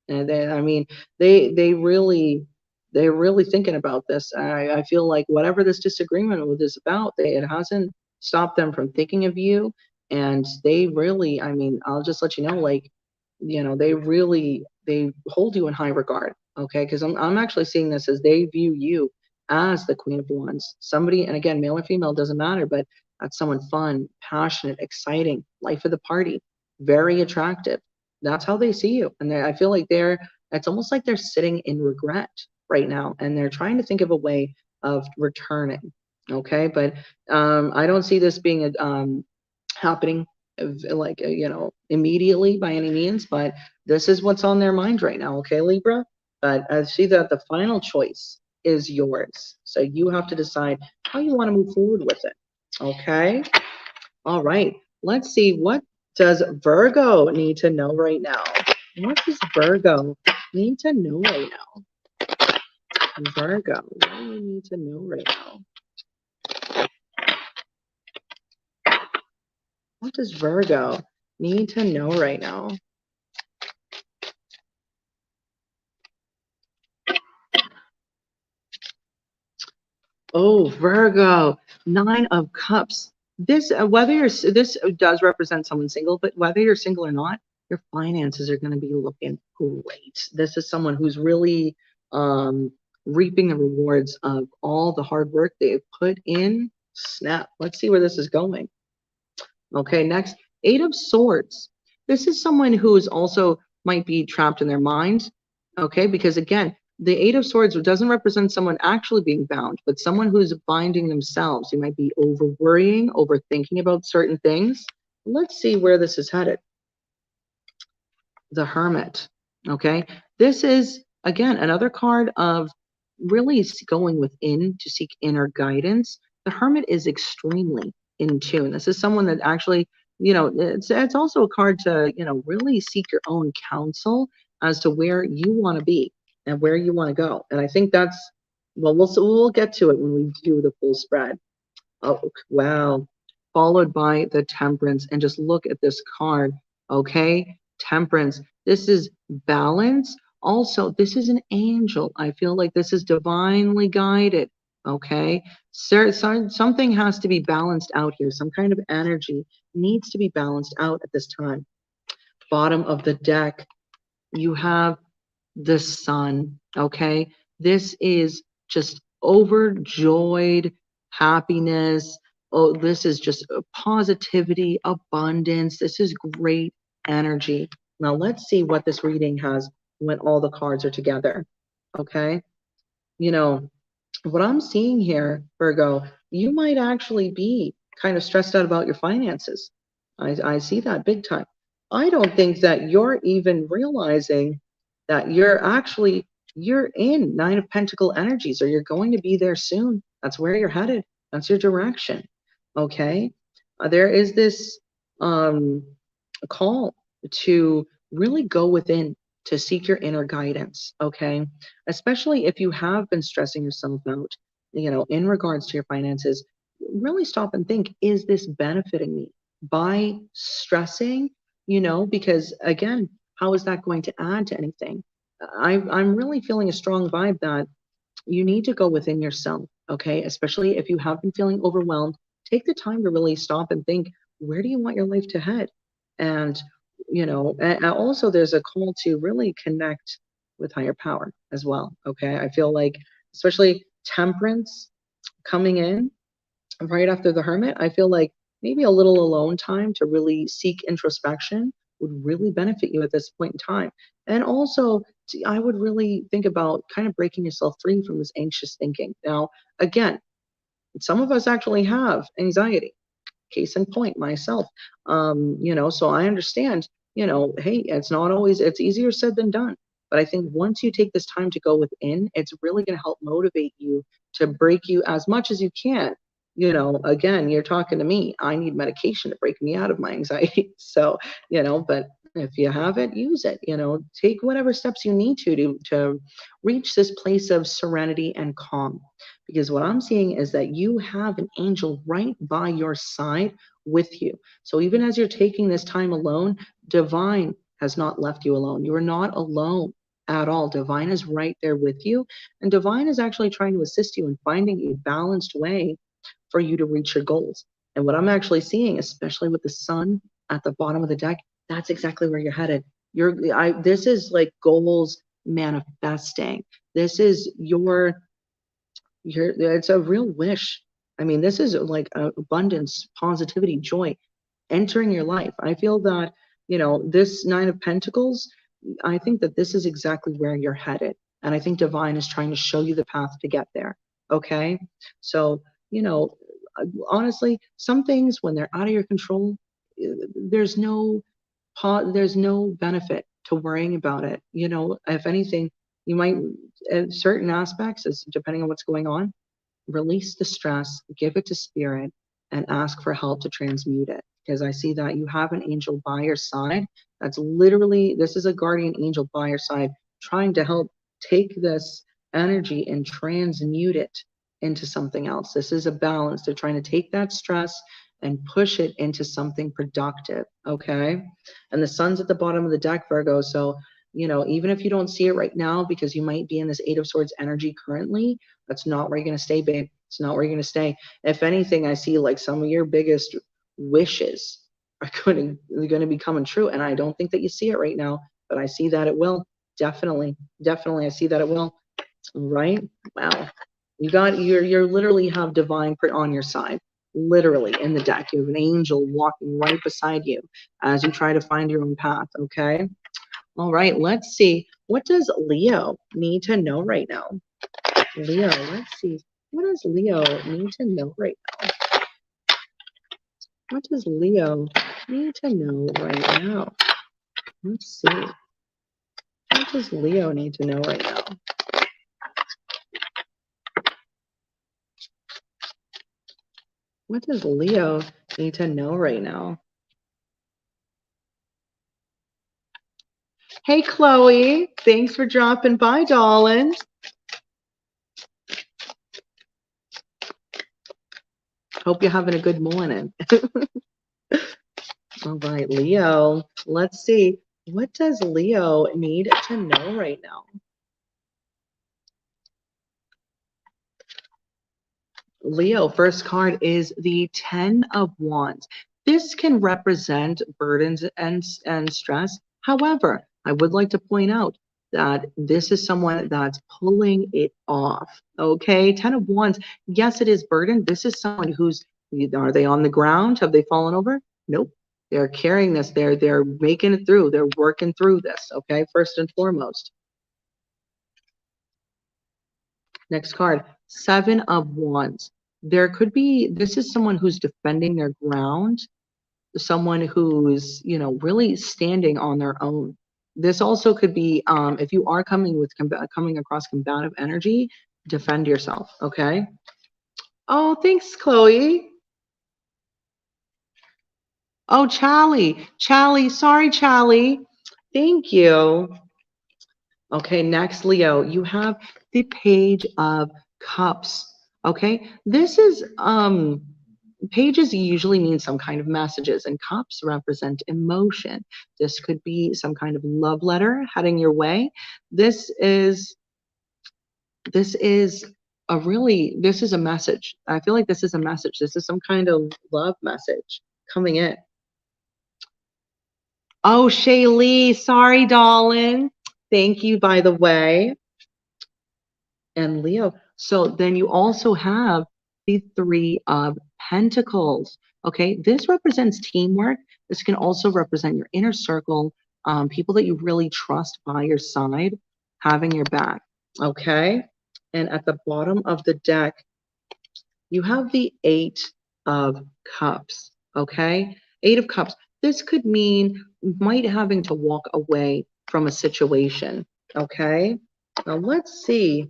and I mean, they're really thinking about this. I feel like whatever this disagreement is about, it hasn't stopped them from thinking of you, and they really, I mean, I'll just let you know, like, you know, they hold you in high regard, okay? Because I'm actually seeing this as they view you as the Queen of Wands, somebody, and again, male or female doesn't matter, but that's someone fun, passionate, exciting, life of the party, very attractive. That's how they see you, and I feel like it's almost like they're sitting in regret right now, and they're trying to think of a way of returning, okay? But I don't see this being happening like you know, immediately by any means, but this is what's on their mind right now, okay, Libra? But I see that the final choice is yours, so you have to decide how you want to move forward with it, okay? All right, let's see, what does Virgo need to know right now? What does Virgo need to know right now? Virgo, what do you need to know right now? What does Virgo need to know right now? Oh, Virgo, Nine of Cups. This, this does represent someone single, but whether you're single or not, your finances are going to be looking great. This is someone who's really reaping the rewards of all the hard work they've put in. Snap. Let's see where this is going. Okay, next, Eight of Swords. This is someone who is also might be trapped in their mind. Okay, because again, the Eight of Swords doesn't represent someone actually being bound, but someone who's binding themselves. You might be over worrying, overthinking about certain things. Let's see where this is headed. The Hermit. Okay, this is again another card of really going within to seek inner guidance. The Hermit is extremely in tune. This is someone that actually, you know, it's also a card to, you know, really seek your own counsel as to where you want to be and where you want to go. And I think that's, well, we'll get to it when we do the full spread. Oh, wow. Followed by the Temperance. And just look at this card, okay? Temperance. This is balance. Also, this is an angel. I feel like this is divinely guided, okay? Something has to be balanced out here. Some kind of energy needs to be balanced out at this time. Bottom of the deck, you have the Sun, okay? This is just overjoyed happiness. Oh, this is just positivity, abundance. This is great energy. Now let's see what this reading has when all the cards are together, okay? You know, what I'm seeing here, Virgo, you might actually be kind of stressed out about your finances. I see that big time. I don't think that you're even realizing that you're in Nine of Pentacle energies, or you're going to be there soon. That's where you're headed. That's your direction. Okay. There is this um, call to really go within to seek your inner guidance. Okay. Especially if you have been stressing yourself out, in regards to your finances, really stop and think, is this benefiting me by stressing? Because again, how is that going to add to anything? I'm really feeling a strong vibe that you need to go within yourself, okay? Especially if you have been feeling overwhelmed, take the time to really stop and think, where do you want your life to head? And, and also there's a call to really connect with higher power as well, okay? I feel like, especially temperance coming in right after the hermit, I feel like maybe a little alone time to really seek introspection would really benefit you at this point in time. And also, I would really think about kind of breaking yourself free from this anxious thinking. Now, again, some of us actually have anxiety. Case in point, myself. So I understand, hey, it's easier said than done. But I think once you take this time to go within, it's really going to help motivate you to break you as much as you can. Again, you're talking to me. I need medication to break me out of my anxiety. So, but if you have it, use it. Take whatever steps you need to reach this place of serenity and calm. Because what I'm seeing is that you have an angel right by your side with you. So even as you're taking this time alone, divine has not left you alone. You are not alone at all. Divine is right there with you. And divine is actually trying to assist you in finding a balanced way for you to reach your goals. And what I'm actually seeing, especially with the sun at the bottom of the deck, that's exactly where you're headed. This is like goals manifesting. This is it's a real wish. I mean, this is like abundance, positivity, joy entering your life. I feel that, this Nine of Pentacles, I think that this is exactly where you're headed. And I think divine is trying to show you the path to get there. Okay. So, honestly, some things when they're out of your control, there's no benefit to worrying about it. If anything, you might, in certain aspects, as depending on what's going on, release the stress, give it to spirit, and ask for help to transmute it. Because I see that you have an angel by your side. This is a guardian angel by your side trying to help take this energy and transmute it into something else. This is a balance. They're trying to take that stress and push it into something productive. Okay. And the sun's at the bottom of the deck, Virgo. So, even if you don't see it right now, because you might be in this Eight of Swords energy currently, that's not where you're going to stay, babe. It's not where you're going to stay. If anything, I see like some of your biggest wishes are going to be coming true. And I don't think that you see it right now, but I see that it will. Definitely. Definitely. I see that it will. Right? Wow. You're literally have divine on your side. Literally in the deck. You have an angel walking right beside you as you try to find your own path. Okay. All right. Let's see. What does Leo need to know right now? Leo, let's see. What does Leo need to know right now? What does Leo need to know right now? Let's see. What does Leo need to know right now? What does Leo need to know right now? Hey, Chloe. Thanks for dropping by, darling. Hope you're having a good morning. All right, Leo. Let's see. What does Leo need to know right now? Leo, first card is the Ten of Wands. This can represent burdens and stress. However, I would like to point out that this is someone that's pulling it off. Okay, 10 of Wands. Yes, it is burdened. This is someone who's, are they on the ground? Have they fallen over? Nope. They're carrying this. They're making it through. They're working through this. Okay, first and foremost. Next card, 7 of Wands. There could be, this is someone who's defending their ground, someone who's, really standing on their own. This also could be, if you are coming across combative energy, defend yourself, okay? Oh, thanks, Chloe. Oh, Charlie, sorry, Charlie. Thank you. Okay, next, Leo, you have the Page of Cups. Okay, this is pages usually mean some kind of messages, and cups represent emotion. This could be some kind of love letter heading your way. This is this is this is a message. I feel like this is a message. This is some kind of love message coming in. Oh, Shaylee, sorry, darling. Thank you, by the way. And Leo. So then you also have the 3 of Pentacles. Okay, this represents teamwork. This can also represent your inner circle, people that you really trust by your side, having your back. Okay, and at the bottom of the deck, you have the 8 of Cups. Okay, 8 of Cups. This could mean might having to walk away from a situation. Okay, now let's see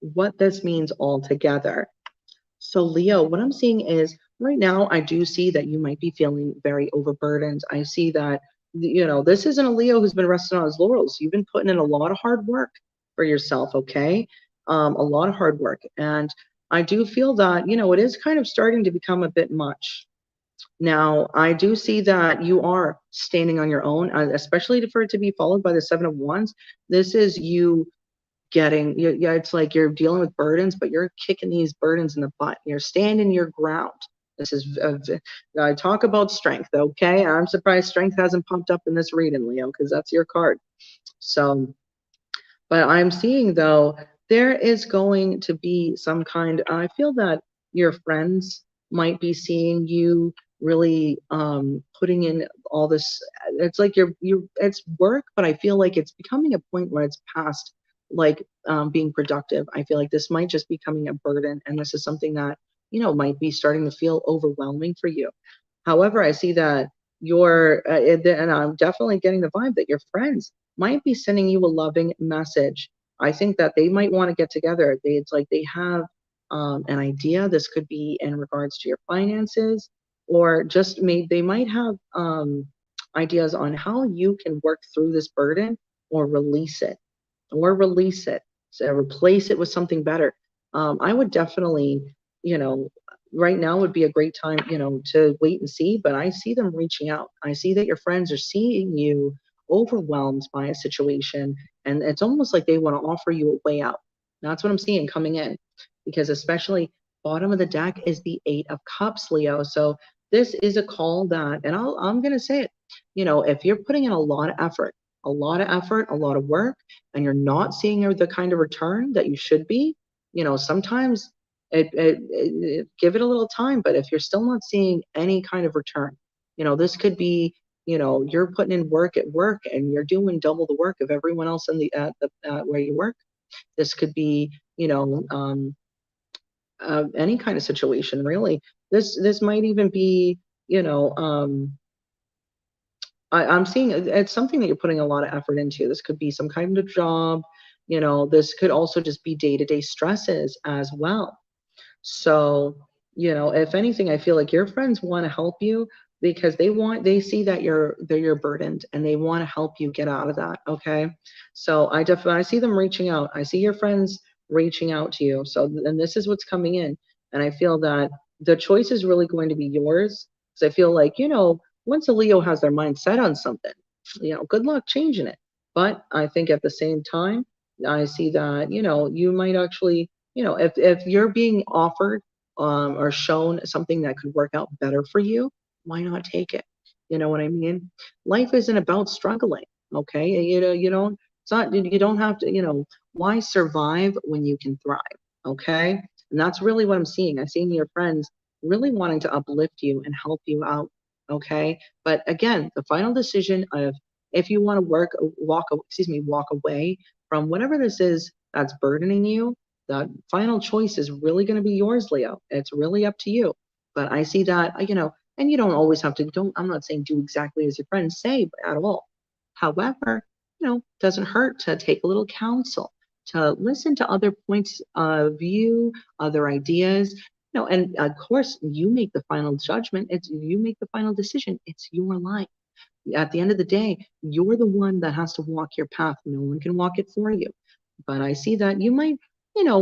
what this means altogether. So Leo, what I'm seeing is right now, I do see that you might be feeling very overburdened. I see that, this isn't a Leo who's been resting on his laurels. You've been putting in a lot of hard work for yourself, okay? A lot of hard work. And I do feel that, it is kind of starting to become a bit much. Now, I do see that you are standing on your own, especially for it to be followed by the 7 of Wands. This is you it's like you're dealing with burdens, but you're kicking these burdens in the butt. You're standing your ground. This is I talk about strength. Okay, I'm surprised strength hasn't popped up in this reading, Leo, because that's your card. So, but I'm seeing though there is going to be some kind. I feel that your friends might be seeing you really putting in all this. It's like it's work, but I feel like it's becoming a point where it's past like being productive. I feel like this might just be becoming a burden, and this is something that might be starting to feel overwhelming for you. However, I see that and I'm definitely getting the vibe that your friends might be sending you a loving message. I think that they might want to get together. It's like they have an idea. This could be in regards to your finances, or just they might have ideas on how you can work through this burden or release it so replace it with something better. I would definitely, right now would be a great time, to wait and see, but I see them reaching out. I see that your friends are seeing you overwhelmed by a situation, and it's almost like they want to offer you a way out. That's what I'm seeing coming in, because especially bottom of the deck is the 8 of Cups, Leo. So this is a call that, and I'm going to say it, if you're putting in a lot of effort, a lot of work, and you're not seeing the kind of return that you should be, sometimes give it a little time. But if you're still not seeing any kind of return, this could be, you're putting in work at work and you're doing double the work of everyone else in where you work. This could be, any kind of situation, really. This might even be, I'm seeing it's something that you're putting a lot of effort into. This could be some kind of job, this could also just be day-to-day stresses as well. So, if anything, I feel like your friends want to help you because they see that you're burdened and they want to help you get out of that. Okay. So I see them reaching out. I see your friends reaching out to you. So, and this is what's coming in. And I feel that the choice is really going to be yours. Because I feel like, once a Leo has their mind set on something, good luck changing it. But I think at the same time, I see that, you might actually, if you're being offered or shown something that could work out better for you, why not take it? You know what I mean? Life isn't about struggling. Okay. It's not, you don't have to, why survive when you can thrive? Okay. And that's really what I'm seeing. I'm seeing your friends really wanting to uplift you and help you out. Okay. But again, the final decision of if you want to walk away from whatever this is that's burdening you, the final choice is really going to be yours, Leo. It's really up to you. But I see that, and you don't always have to, I'm not saying do exactly as your friends say at all. However, doesn't hurt to take a little counsel, to listen to other points of view, other ideas, and of course, you make the final judgment. You make the final decision. It's your life. At the end of the day, you're the one that has to walk your path. No one can walk it for you. But I see that you might,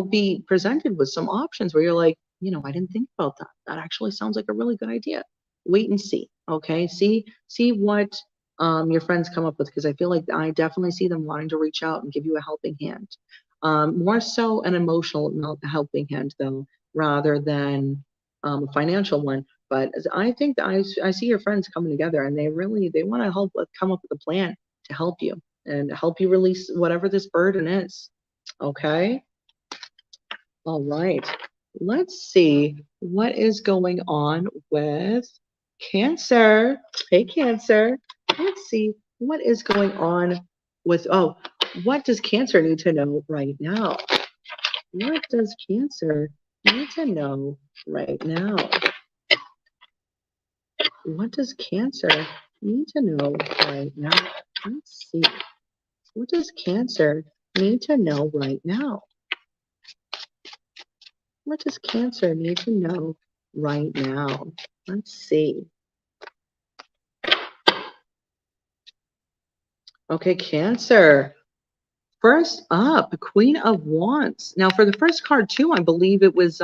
be presented with some options where you're like, I didn't think about that. That actually sounds like a really good idea. Wait and see. Okay. See what your friends come up with, because I feel like I definitely see them wanting to reach out and give you a helping hand. More so an emotional helping hand though, rather than a financial one. But I think that I see your friends coming together, and they want to help come up with a plan to help you and help you release whatever this burden is. Okay. All right. Let's see what is going on with Cancer. Hey, Cancer. Let's see what is going on with, what does Cancer need to know right now? What does Cancer need to know right now? What does Cancer need to know right now? Let's see. What does Cancer need to know right now? What does Cancer need to know right now? Let's see. Okay, Cancer. First up, Queen of Wands. Now, for the first card too, I believe it was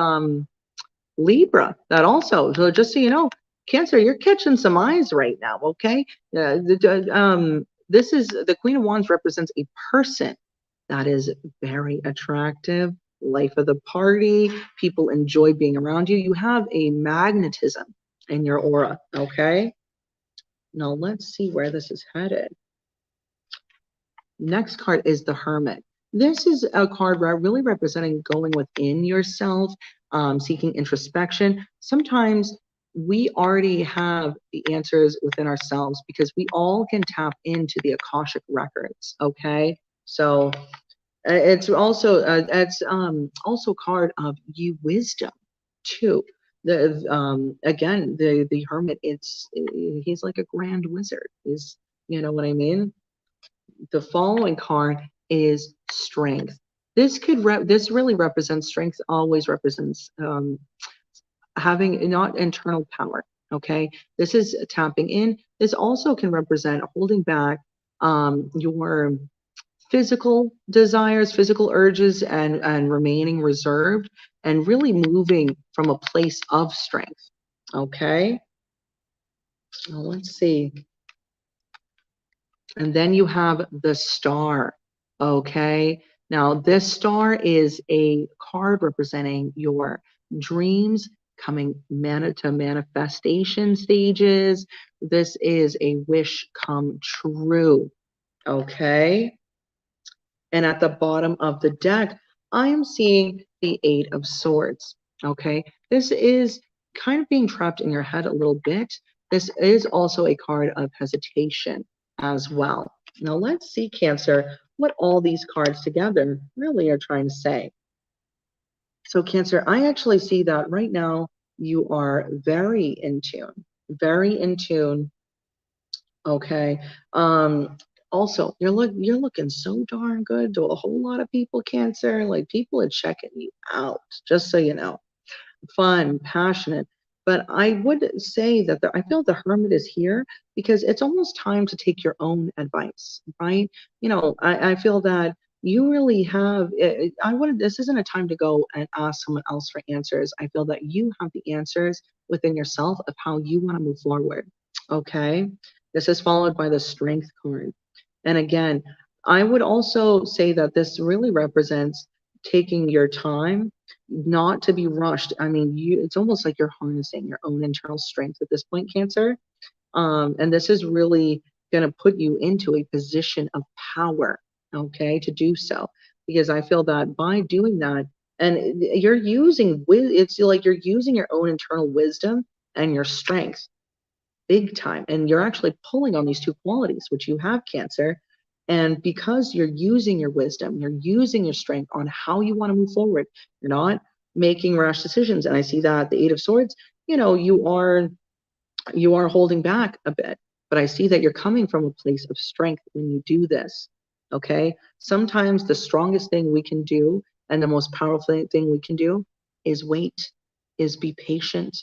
Libra. That also. So just so you know, Cancer, you're catching some eyes right now. Okay. This is the Queen of Wands represents a person that is very attractive, life of the party. People enjoy being around you. You have a magnetism in your aura. Okay. Now let's see where this is headed. Next card is the Hermit. This is a card really representing going within yourself, seeking introspection. Sometimes we already have the answers within ourselves because we all can tap into the Akashic records. Okay, so it's also also a card of you wisdom too. The again the Hermit. He's like a grand wizard. Is you know what I mean? The following card is strength. This really represents strength. Always represents having not internal power. Okay, this is tapping in. This also can represent holding back your physical desires, physical urges, and remaining reserved, and really moving from a place of strength. Okay, well, let's see. And then you have the Star. Okay. Now, this star is a card representing your dreams coming to manifestation stages. This is a wish come true. Okay. And at the bottom of the deck, I am seeing the Eight of Swords. Okay. This is kind of being trapped in your head a little bit. This is also a card of hesitation as well. Now let's see, Cancer, what all these cards together really are trying to say. So Cancer, I actually see that right now you are very in tune, very in tune. Okay. Also, you're looking so darn good to a whole lot of people, Cancer. Like people are checking you out, just so you know. Fun, passionate. But I would say that I feel the Hermit is here because it's almost time to take your own advice, right? I feel that you really have. This isn't a time to go and ask someone else for answers. I feel that you have the answers within yourself of how you want to move forward. Okay. This is followed by the Strength card. And again, I would also say that this really represents taking your time, not to be rushed. I mean, it's almost like you're harnessing your own internal strength at this point, Cancer. And this is really going to put you into a position of power, okay, to do so. Because I feel that by doing that, and you're using, it's like you're using your own internal wisdom and your strength big time. And you're actually pulling on these two qualities, which you have, Cancer. And because you're using your wisdom, you're using your strength on how you want to move forward. You're not making rash decisions. And I see that the Eight of Swords, you are holding back a bit, but I see that you're coming from a place of strength when you do this. Okay. Sometimes the strongest thing we can do and the most powerful thing we can do is wait, is be patient,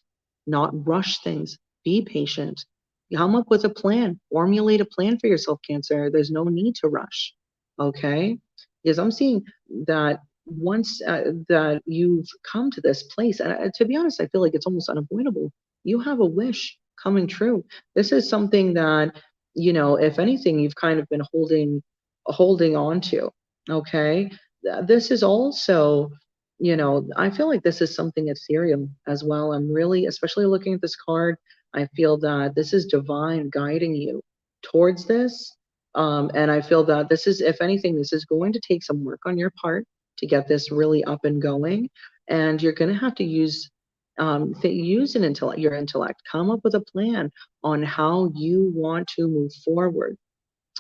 not rush things. Be patient. Come up with a plan, formulate a plan for yourself, Cancer. There's no need to rush. Okay. Because I'm seeing that once that you've come to this place, and to be honest, I feel like it's almost unavoidable. You have a wish coming true. This is something that, if anything, you've kind of been holding on to. Okay. This is also, I feel like this is something ethereal as well. I'm really, especially looking at this card, I feel that this is divine guiding you towards this. And I feel that this is, if anything, this is going to take some work on your part to get this really up and going. And you're going to have to use your intellect, come up with a plan on how you want to move forward.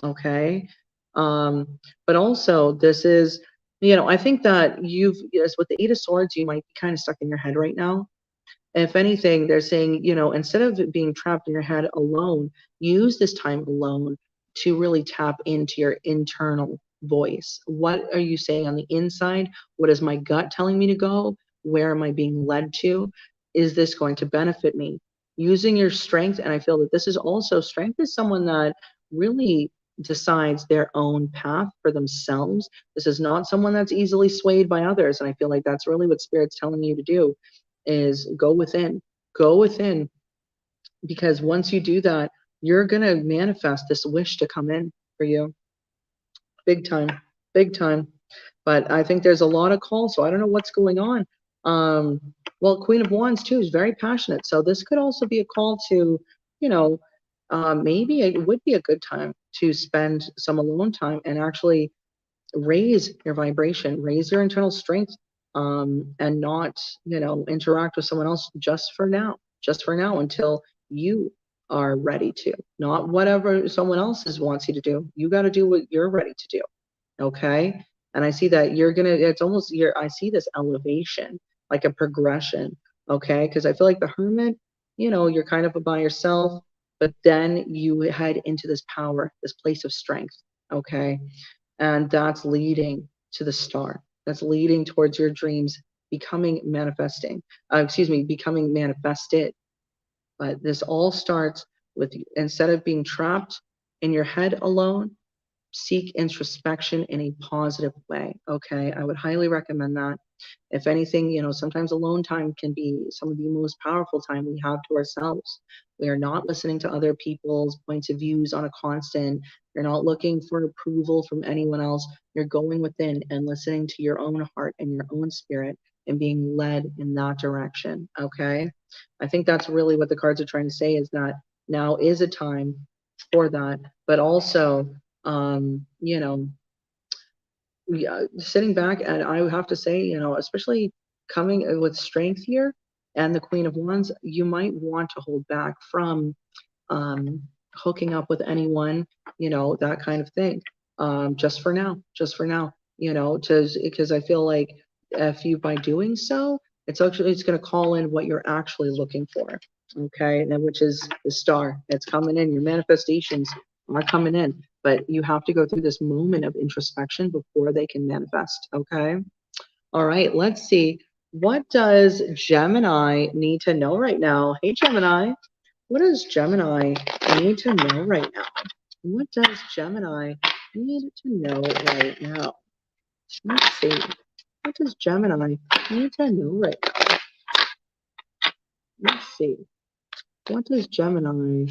Okay. But also this is, I think that yes, with the Eight of Swords, you might be kind of stuck in your head right now. If anything, they're saying, instead of it being trapped in your head alone, use this time alone to really tap into your internal voice. What are you saying on the inside? What is my gut telling me to go? Where am I being led to? Is this going to benefit me? Using your strength, and I feel that this is also, strength is someone that really decides their own path for themselves. This is not someone that's easily swayed by others. And I feel like that's really what Spirit's telling you to do, is go within, because once you do that, you're going to manifest this wish to come in for you big time, big time. But I think there's a lot of calls, so I don't know what's going on. Well, Queen of Wands too is very passionate, so this could also be a call to, you know maybe it would be a good time to spend some alone time and actually raise your vibration, raise your internal strength, and not, interact with someone else just for now until you are ready to, not whatever someone else wants you to do. You got to do what you're ready to do. Okay. And I see that it's almost, I see this elevation, like a progression. Okay. Because I feel like the Hermit, you're kind of by yourself, but then you head into this power, this place of strength. Okay. And that's leading to the star. That's leading towards your dreams becoming becoming manifested. But this all starts with, instead of being trapped in your head alone, seek introspection in a positive way. Okay. I would highly recommend that. If anything, sometimes alone time can be some of the most powerful time we have to ourselves. We are not listening to other people's points of views on a constant. You're not looking for approval from anyone else. You're going within and listening to your own heart and your own spirit and being led in that direction. Okay. I think that's really what the cards are trying to say, is that now is a time for that, but also, yeah, sitting back, and I would have to say, especially coming with strength here and the Queen of Wands, you might want to hold back from hooking up with anyone, that kind of thing. Just for now, because I feel like if you, by doing so, it's going to call in what you're actually looking for. Okay, and which is the star. It's coming in. Your manifestations are coming in, but you have to go through this moment of introspection before they can manifest. Okay. All right. Let's see. What does Gemini need to know right now? Hey, Gemini. What does Gemini need to know right now? What does Gemini need to know right now? Let's see. What does Gemini need to know right now? Let's see. What does Gemini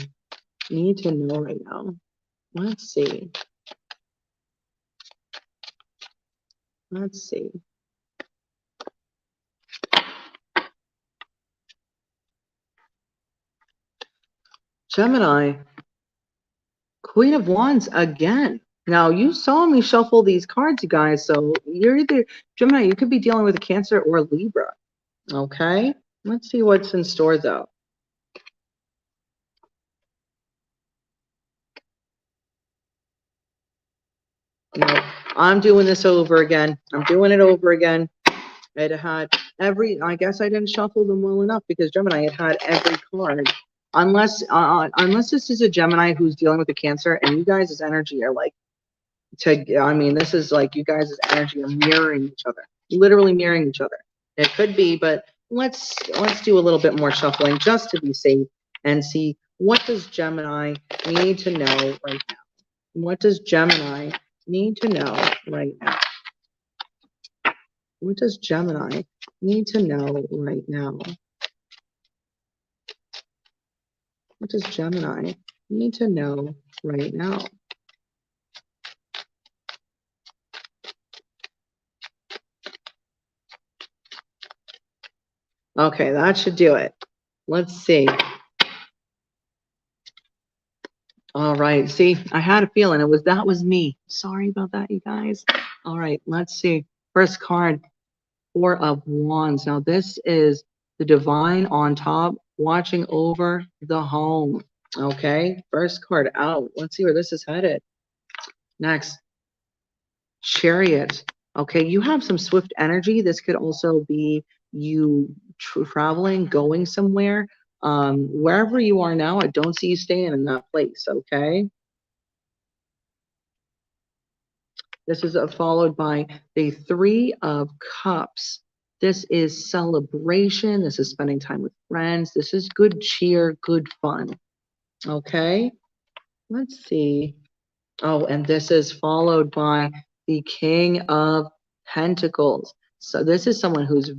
need to know right now? Let's see. Let's see. Gemini, Queen of Wands again. Now, you saw me shuffle these cards, you guys, so you're either, Gemini, you could be dealing with a Cancer or a Libra. Okay? Let's see what's in store, though. No, I'm doing this over again. I'm doing it over again. It had I guess I didn't shuffle them well enough because Gemini, it had every card. Unless this is a Gemini who's dealing with a Cancer and you guys' energy are like, I mean, this is like you guys' energy are mirroring each other, literally mirroring each other. It could be, but let's do a little bit more shuffling just to be safe and see what does Gemini need to know right now. What does Gemini need to know right now? What does Gemini need to know right now? What does Gemini need to know right now? Okay, that should do it. Let's see. All right. See, I had a feeling that was me. Sorry about that, you guys. All right, let's see. First card, Four of Wands. Now, this is the divine on top watching over the home. Okay, first card out. Let's see where this is headed. Next, Chariot. Okay, you have some swift energy. This could also be you traveling, going somewhere. Wherever you are now, I don't see you staying in that place. Okay. This is followed by the Three of Cups. This is celebration. This is spending time with friends. This is good cheer, good fun. Okay. Let's see. Oh, and this is followed by the King of Pentacles. So this is someone who's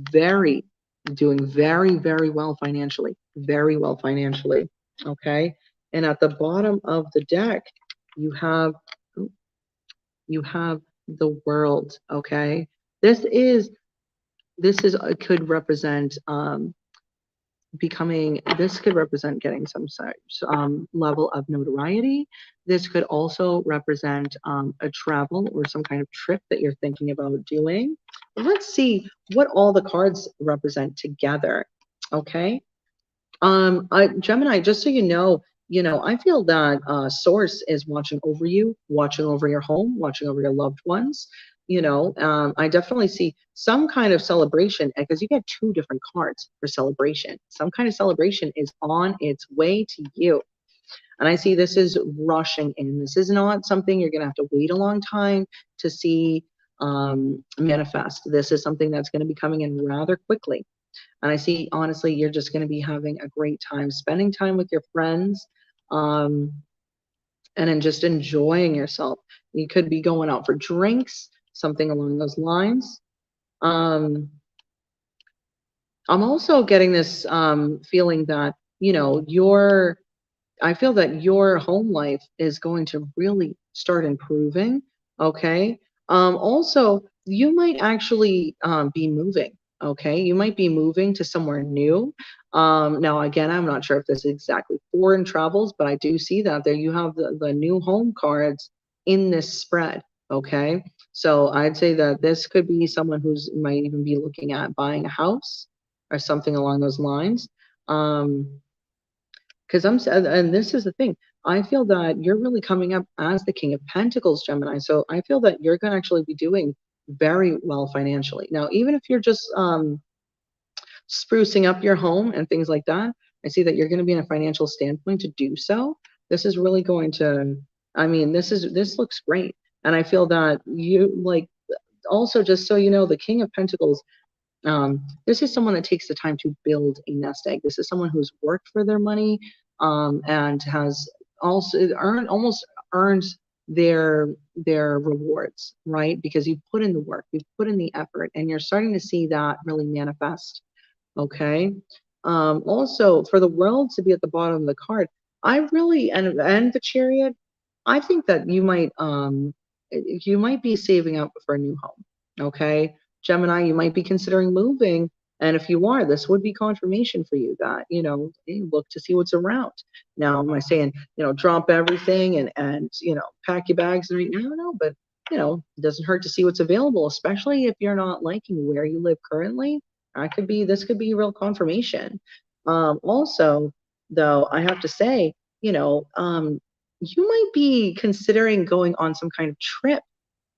doing very, very well financially. Very well financially. Okay. And at the bottom of the deck, you have the World. Okay. This is could represent this could represent getting some level of notoriety. This could also represent a travel or some kind of trip that you're thinking about doing. Let's see what all the cards represent together. Okay. Gemini, just so you know, I feel that Source is watching over you, watching over your home, watching over your loved ones. I definitely see some kind of celebration because you get two different cards for celebration. Some kind of celebration is on its way to you. And I see this is rushing in. This is not something you're going to have to wait a long time to see manifest. This is something that's going to be coming in rather quickly. And I see, honestly, you're just going to be having a great time, spending time with your friends, and then just enjoying yourself. You could be going out for drinks, something along those lines. I'm also getting this feeling that, I feel that your home life is going to really start improving. Okay. Also, you might actually be moving. Okay. You might be moving to somewhere new. Now, again, I'm not sure if this is exactly foreign travels, but I do see that there you have the new home cards in this spread. Okay. So I'd say that this could be someone who's might even be looking at buying a house or something along those lines. Because and this is the thing, I feel that you're really coming up as the King of Pentacles, Gemini. So I feel that you're going to actually be doing very well financially. Now, even if you're just sprucing up your home and things like that, I see that you're going to be in a financial standpoint to do so. This is really going to, I mean, this looks great. And I feel that you like, also just so you know, the King of Pentacles, this is someone that takes the time to build a nest egg. This is someone who's worked for their money and has also almost earned their rewards, right? Because you've put in the work, you've put in the effort, and you're starting to see that really manifest. Okay. Also, for the World to be at the bottom of the card, I really and the Chariot, I think that you might be saving up for a new home. Okay. Gemini, you might be considering moving And if you are, this would be confirmation for you that, you know, hey, look to see what's around. Now, am I saying, you know, drop everything and you know, pack your bags and no, but you know, it doesn't hurt to see what's available, especially if you're not liking where you live currently. This could be real confirmation. Also, though, I have to say, you know, you might be considering going on some kind of trip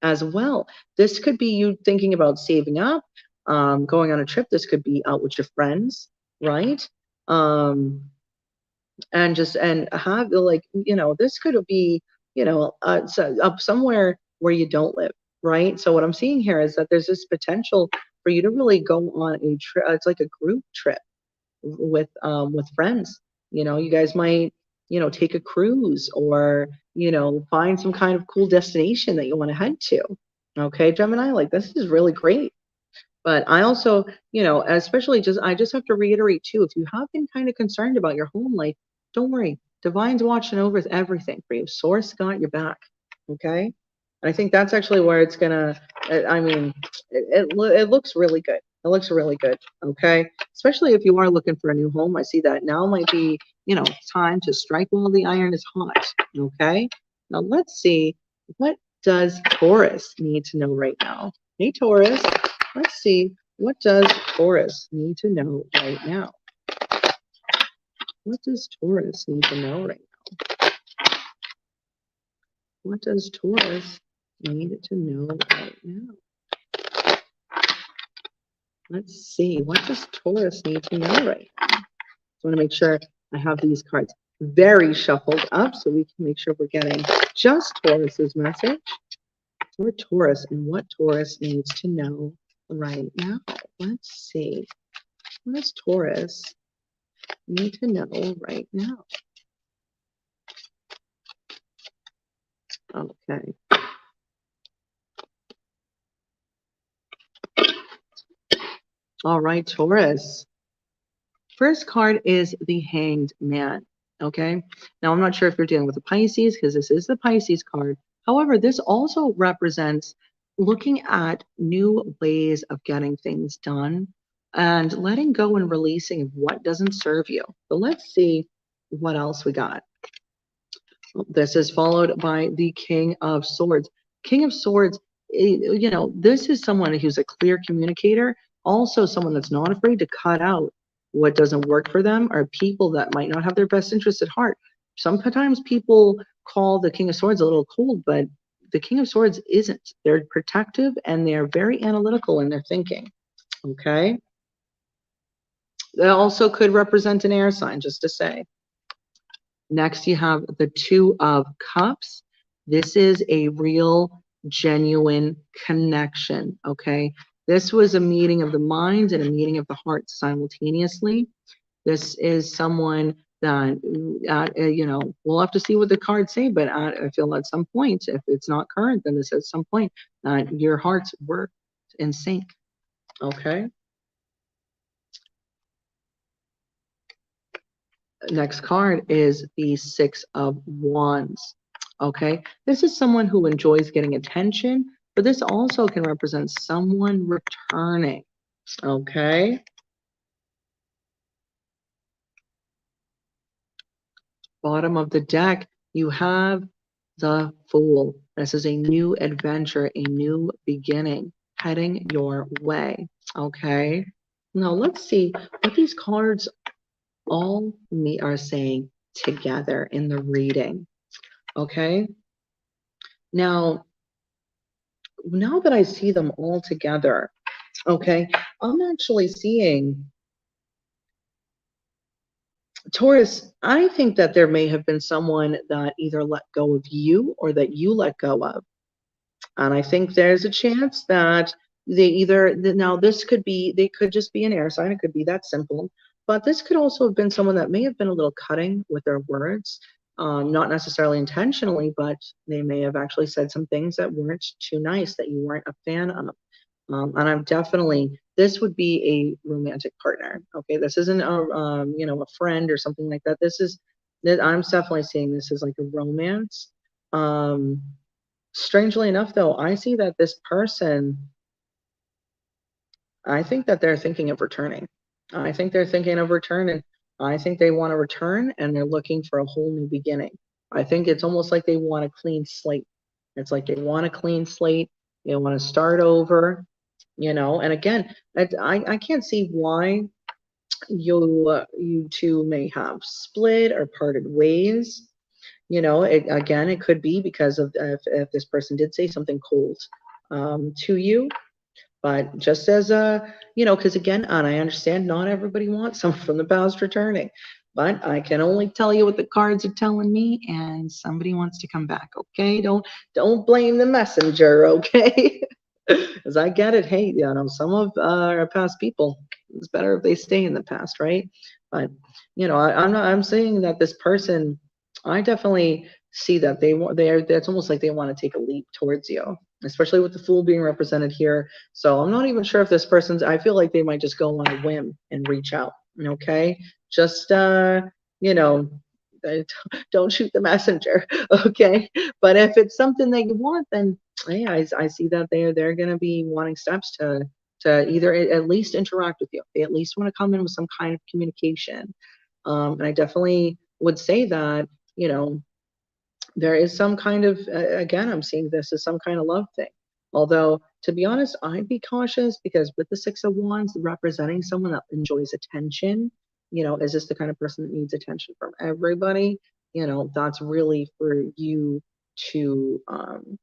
as well. This could be you thinking about saving up, going on a trip. This could be out with your friends, right? Um, and have like, you know, this could be, you know, up somewhere where you don't live, right? So what I'm seeing here is that there's this potential for you to really go on a trip. It's like a group trip with friends. You know, you guys might, you know, take a cruise or, you know, find some kind of cool destination that you want to head to. Okay, Gemini, like this is really great. But I also, you know, especially I just have to reiterate too, if you have been kind of concerned about your home life, don't worry. Divine's watching over everything for you. Source got your back. Okay. And I think that's actually where it's gonna. I mean, it looks really good. It looks really good. Okay. Especially if you are looking for a new home, I see that now might be, you know, time to strike while the iron is hot. Okay. Now let's see, what does Taurus need to know right now? Hey, Taurus. Let's see, what does Taurus need to know right now? What does Taurus need to know right now? What does Taurus need to know right now? Let's see, what does Taurus need to know right now? I want to make sure I have these cards very shuffled up so we can make sure we're getting just Taurus's message for Taurus and what Taurus needs to know right now. Let's see. What does Taurus need to know right now? Okay. All right, Taurus. First card is the Hanged Man. Okay. Now, I'm not sure if you're dealing with a Pisces because this is the Pisces card. However, this also represents looking at new ways of getting things done and letting go and releasing of what doesn't serve you. But let's see what else we got. This is followed by the King of Swords. King of Swords, you know, this is someone who's a clear communicator, also someone that's not afraid to cut out what doesn't work for them or people that might not have their best interests at heart. Sometimes people call the King of Swords a little cold, but the King of Swords isn't. They're protective and they're very analytical in their thinking. Okay. That also could represent an air sign, just to say. Next, you have the Two of Cups. This is a real, genuine connection, okay? This was a meeting of the minds and a meeting of the hearts simultaneously. This is someone that, you know, we'll have to see what the cards say, but I feel at some point, if it's not current, then this at some point, your hearts were in sync, okay? Next card is the Six of Wands. Okay, this is someone who enjoys getting attention, but this also can represent someone returning. Okay. Bottom of the deck, you have the Fool. This is a new adventure, a new beginning heading your way. Okay. Now let's see what these cards all are saying together in the reading. Okay. Now that I see them all together, okay, I'm actually seeing Taurus. I think that there may have been someone that either let go of you or that you let go of. And I think there's a chance that now this could be, they could just be an air sign. It could be that simple. But this could also have been someone that may have been a little cutting with their words, not necessarily intentionally, but they may have actually said some things that weren't too nice, that you weren't a fan of. And I'm definitely, this would be a romantic partner. Okay, this isn't a you know, a friend or something like that. I'm definitely seeing this as like a romance. Strangely enough, though, I see that this person I think that they're thinking of returning. I think they're thinking of returning. I think they want to return and they're looking for a whole new beginning. I think it's almost like they want a clean slate. It's like they want a clean slate. They want to start over, And again, I can't see why you two may have split or parted ways. Again, it could be because of if this person did say something cold to you. But just as because again, and I understand not everybody wants someone from the past returning, but I can only tell you what the cards are telling me, and somebody wants to come back. Okay, don't blame the messenger. Okay, as I get it. Hey, some of our past people, it's better if they stay in the past, right? But I'm saying that this person, I definitely see that they want. That's almost like they want to take a leap towards you, especially with the Fool being represented here. So I'm not even sure if this person's, I feel like they might just go on a whim and reach out. Okay. Just, you know, uh, don't shoot the messenger. Okay. But if it's something that you want, then hey, I see that they're going to be wanting steps to either at least interact with you. They at least want to come in with some kind of communication. And I definitely would say that, you know, there is some kind of again, I'm seeing this as some kind of love thing, although to be honest, I'd be cautious because with the Six of Wands representing someone that enjoys attention, is this the kind of person that needs attention from everybody? That's really for you to um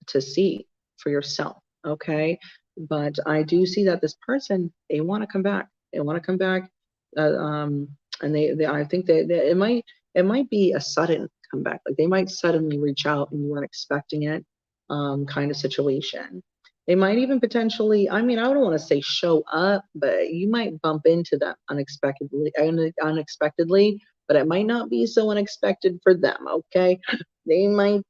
to see for yourself. Okay, but I do see that this person, they want to come back, they want to come back. uh, um and they I think it might be a sudden comeback. Like they might suddenly reach out and you weren't expecting it, kind of situation. They might even potentially, I mean, I don't want to say show up, but you might bump into them unexpectedly, but it might not be so unexpected for them. Okay, they might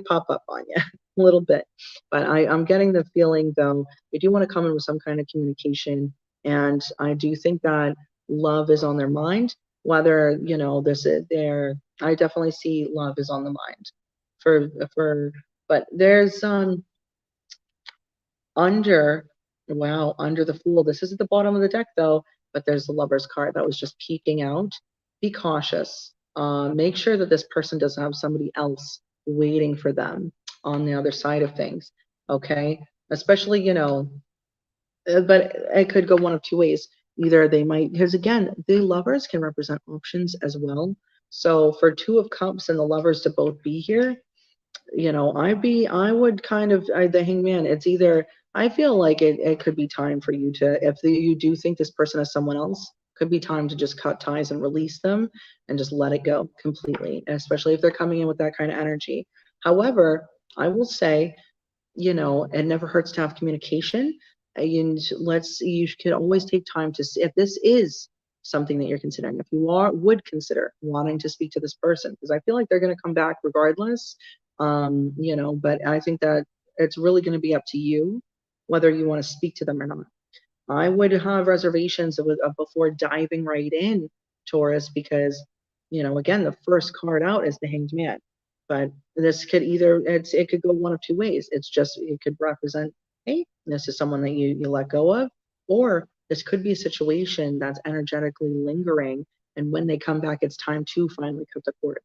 pop up on you a little bit. But I'm getting the feeling though they do want to come in with some kind of communication, and I do think that love is on their mind. Whether this is their, I definitely see love is on the mind for. But there's under, wow, under the Fool. This is at the bottom of the deck though, but there's the Lover's card that was just peeking out. Be cautious. Make sure that this person doesn't have somebody else waiting for them on the other side of things. Okay, especially but it could go one of two ways. Either they might, because again, the Lovers can represent options as well. So for Two of Cups and the Lovers to both be here, I would kind of, the Hangman, it's either, I feel like it could be time for you to, if you do think this person is someone else, could be time to just cut ties and release them and just let it go completely, especially if they're coming in with that kind of energy. However, I will say, it never hurts to have communication. And you can always take time to see if this is something that you're considering. If you would consider wanting to speak to this person, because I feel like they're going to come back regardless. But I think that it's really going to be up to you whether you want to speak to them or not. I would have reservations before diving right in, Taurus, because, again, the first card out is the Hanged Man. But this could it could go one of two ways. It could represent, hey, this is someone that you let go of, or this could be a situation that's energetically lingering, and when they come back, it's time to finally cut the cord.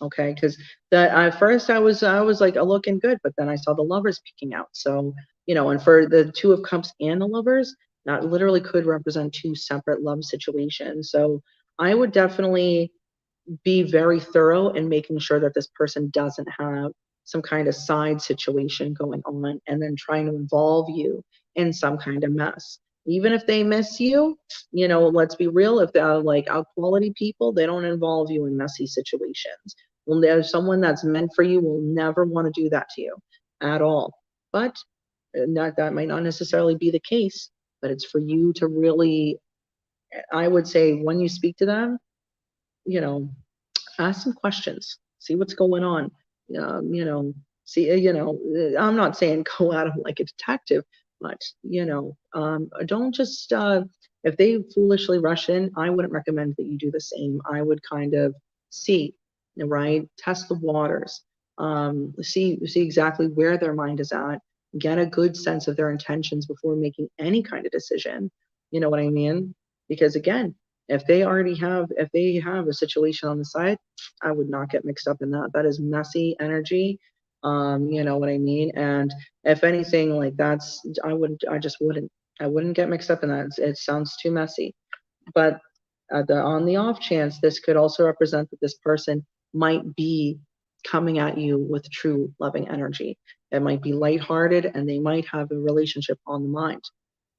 Okay, because at first I was like looking good, but then I saw the Lovers peeking out. So and for the Two of Cups and the Lovers, that literally could represent two separate love situations. So I would definitely be very thorough in making sure that this person doesn't have some kind of side situation going on and then trying to involve you in some kind of mess. Even if they miss you, let's be real, if they're like out quality people, they don't involve you in messy situations. Well, there's someone that's meant for you will never want to do that to you at all. But that might not necessarily be the case, but it's for you to really, I would say, when you speak to them, you know, ask some questions, see what's going on. See, I'm not saying go at them like a detective, but don't just if they foolishly rush in, I wouldn't recommend that you do the same. I would kind of see, right, test the waters, see exactly where their mind is at, Get a good sense of their intentions before making any kind of decision. You know what I mean? Because again, if they have a situation on the side, I would not get mixed up in that. That is messy energy. You know what I mean? And if anything like I wouldn't get mixed up in that. It sounds too messy. But on the off chance, this could also represent that this person might be coming at you with true loving energy. It might be lighthearted, and they might have a relationship on the mind.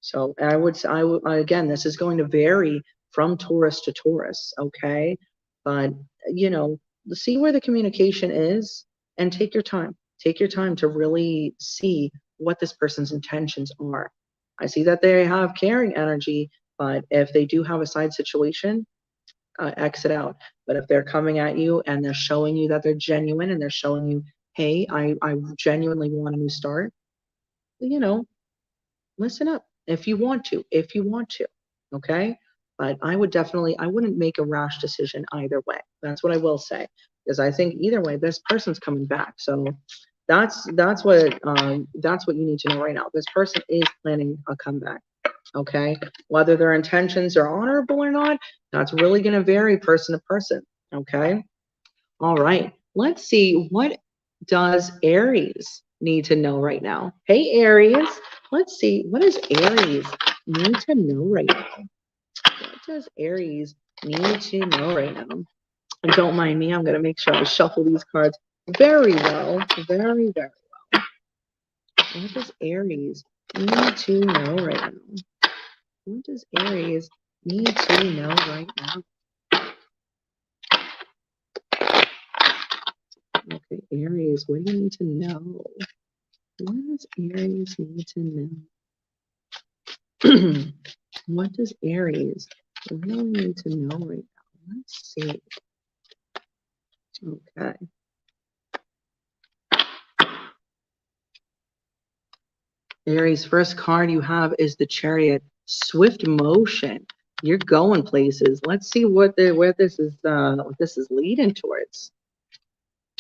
So again, this is going to vary from Taurus to Taurus, okay? But, you know, see where the communication is and take your time. Take your time to really see what this person's intentions are. I see that they have caring energy, but if they do have a side situation, exit out. But if they're coming at you and they're showing you that they're genuine and they're showing you, hey, I genuinely want a new start, you know, listen up if you want to, okay? But I wouldn't make a rash decision either way. That's what I will say, because I think either way, this person's coming back. So that's what you need to know right now. This person is planning a comeback. Okay, whether their intentions are honorable or not, that's really going to vary person to person. Okay, all right, let's see, what does Aries need to know right now? Hey Aries, let's see, what does Aries need to know right now? What does Aries need to know right now? And don't mind me, I'm going to make sure I shuffle these cards very well, very well. What does Aries need to know right now? What does Aries need to know right now? Okay, Aries, what do you need to know? What does Aries need to know? What does Aries really need to know right now? Let's see. Okay. Aries, first card you have is the Chariot. Swift motion. You're going places. Let's see what this is leading towards.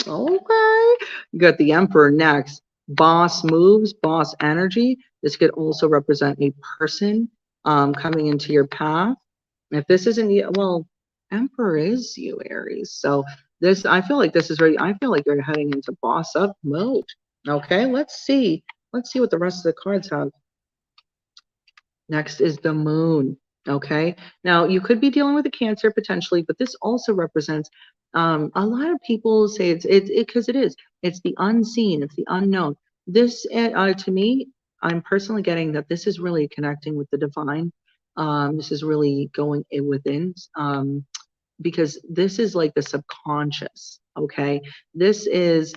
Okay. You got the Emperor next. Boss moves, boss energy. This could also represent a person coming into your path. If this isn't you, well, Emperor is you, Aries. So I feel like this is ready. I feel like you're heading into boss up mode. Okay, let's see. Let's see what the rest of the cards have. Next is the Moon. Okay, now you could be dealing with a Cancer potentially, but this also represents a lot of people say it's because it is. It's the unseen. It's the unknown. This to me, I'm personally getting that this is really connecting with the divine. This is really going within, because this is like the subconscious. Okay, this is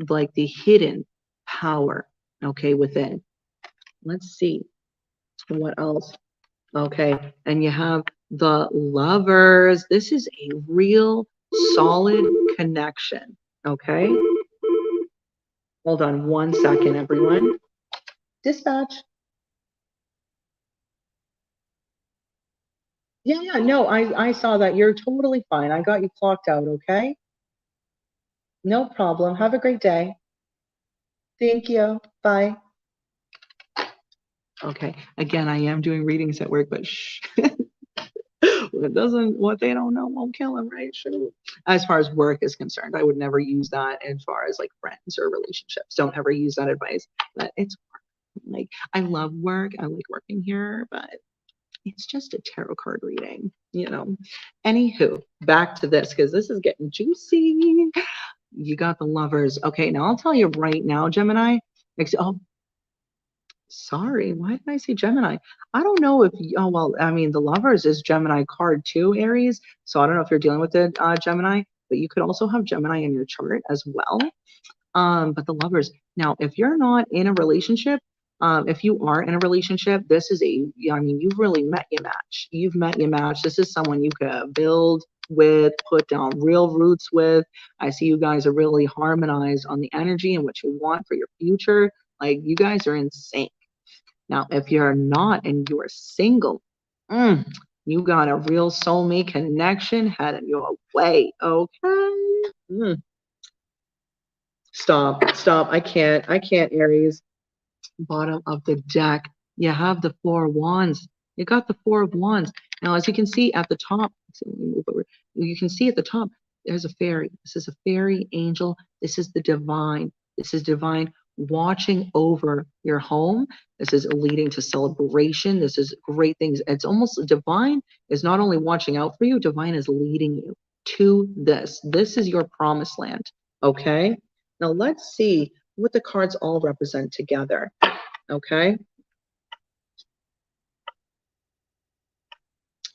like the hidden power. Okay, within. Let's see what else. Okay, and you have the Lovers. This is a real solid connection. Okay, hold on one second, everyone. Dispatch. Yeah, no, I saw that. You're totally fine. I got you clocked out, okay? No problem. Have a great day. Thank you. Bye. Okay, again, I am doing readings at work, but shh. What they don't know won't kill them, right? Sure. As far as work is concerned, I would never use that as far as like friends or relationships. Don't ever use that advice. But it's like, I love work. I like working here, but it's just a tarot card reading, you know. Anywho, back to this because this is getting juicy. You got the Lovers. Okay, now I'll tell you right now, Gemini. Oh, sorry, why did I say Gemini? I don't know if, oh, well, I mean, the Lovers is Gemini card too, Aries. So I don't know if you're dealing with the Gemini, but you could also have Gemini in your chart as well. But the Lovers. Now, if you're not in a relationship, if you are in a relationship, this is I mean, you've really met your match. You've met your match. This is someone you could build with, put down real roots with. I see you guys are really harmonized on the energy and what you want for your future. Like, you guys are in sync. Now, if you're not and you are single, you got a real soulmate connection headed your way, okay? Stop. I can't, Aries. bottom of the deck, you have the Four of Wands. You got the Four of Wands. Now, as you can see at the top, you can see at the top, there's a fairy. This is a fairy angel. This is the divine. This is divine watching over your home. This is leading to celebration. This is great things. It's almost divine is not only watching out for you, divine is leading you to this. This is your promised land. Okay. Now let's see what the cards all represent together. Okay.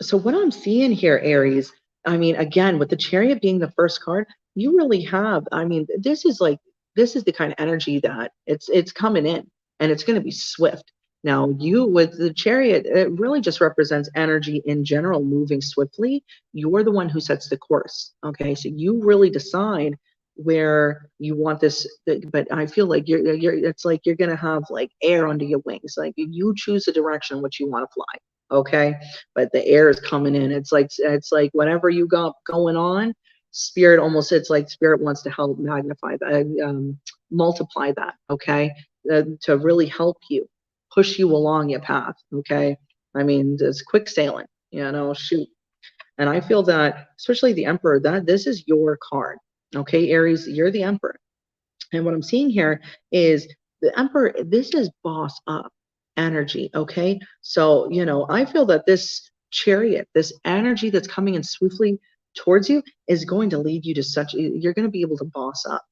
So what I'm seeing here, Aries, I mean, again, with the Chariot being the first card, you really have, I mean, this is the kind of energy that it's coming in and it's going to be swift. Now, you with the Chariot, it really just represents energy in general moving swiftly. You're the one who sets the course. Okay. So you really decide where you want this, but I feel like it's like you're going to have like air under your wings. Like you choose the direction in which you want to fly. Okay, but the air is coming in. It's like whatever you got going on, spirit almost, it's like spirit wants to help magnify that, multiply that. Okay, to really help you, push you along your path. Okay, I mean, it's quick sailing, shoot. And I feel that, especially the Emperor, that this is your card. Okay, Aries, you're the Emperor. And what I'm seeing here is the Emperor, this is boss up energy. Okay. So, I feel that this Chariot, this energy that's coming in swiftly towards you is going to lead you to you're going to be able to boss up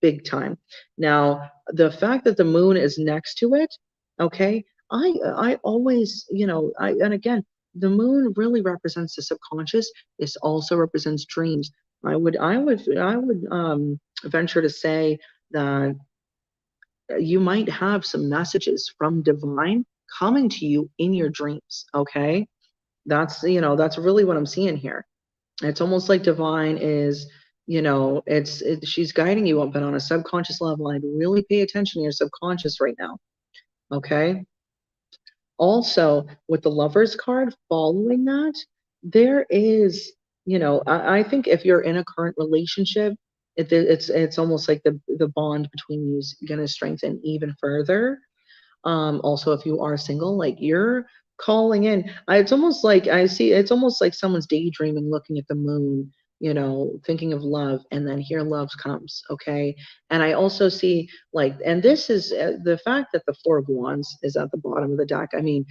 big time. Now, the fact that the moon is next to it, okay, I always, and again, the moon really represents the subconscious. This also represents dreams. I would venture to say that you might have some messages from divine coming to you in your dreams. Okay, that's really what I'm seeing here. It's almost like divine is, she's guiding you, but on a subconscious level. I'd really pay attention to your subconscious right now. Okay. Also, with the Lovers card following that, there is, I think if you're in a current relationship, it's almost like the bond between you is going to strengthen even further. Also, if you are single, like you're calling in, it's almost like it's almost like someone's daydreaming, looking at the moon, thinking of love, and then here love comes. Okay. And I also see like, and this is the fact that the Four of Wands is at the bottom of the deck. I mean,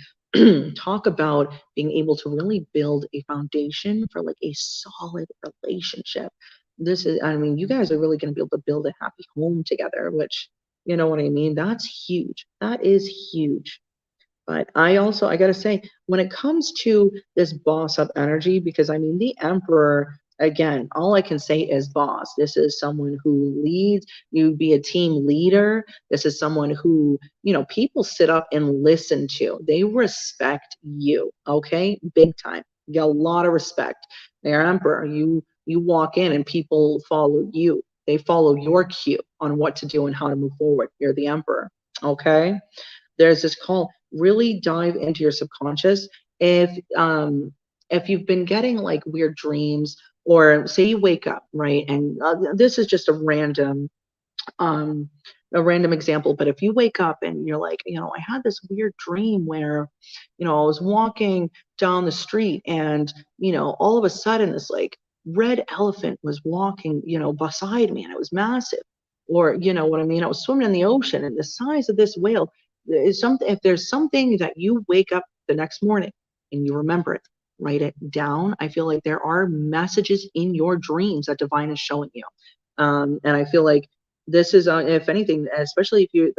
talk about being able to really build a foundation for like a solid relationship. This is, I mean, you guys are really going to be able to build a happy home together, which, you know what I mean? That's huge. That is huge. But I got to say, when it comes to this boss up energy, because I mean, the Emperor, again, all I can say is boss. This is someone who leads, you be a team leader. This is someone who, people sit up and listen to. They respect you, okay? Big time. You got a lot of respect. They're Emperor. You walk in and people follow you. They follow your cue on what to do and how to move forward. You're the Emperor, okay? There's this call, really dive into your subconscious. If you've been getting like weird dreams, or say you wake up, right, and this is just um a random example, but if you wake up and you're like, I had this weird dream where, I was walking down the street and, all of a sudden this like red elephant was walking, beside me, and it was massive. Or, you know what I mean? I was swimming in the ocean and the size of this whale is something. If there's something that you wake up the next morning and you remember it, write it down. I feel like there are messages in your dreams that divine is showing you. And I feel like this is, if anything, especially if you,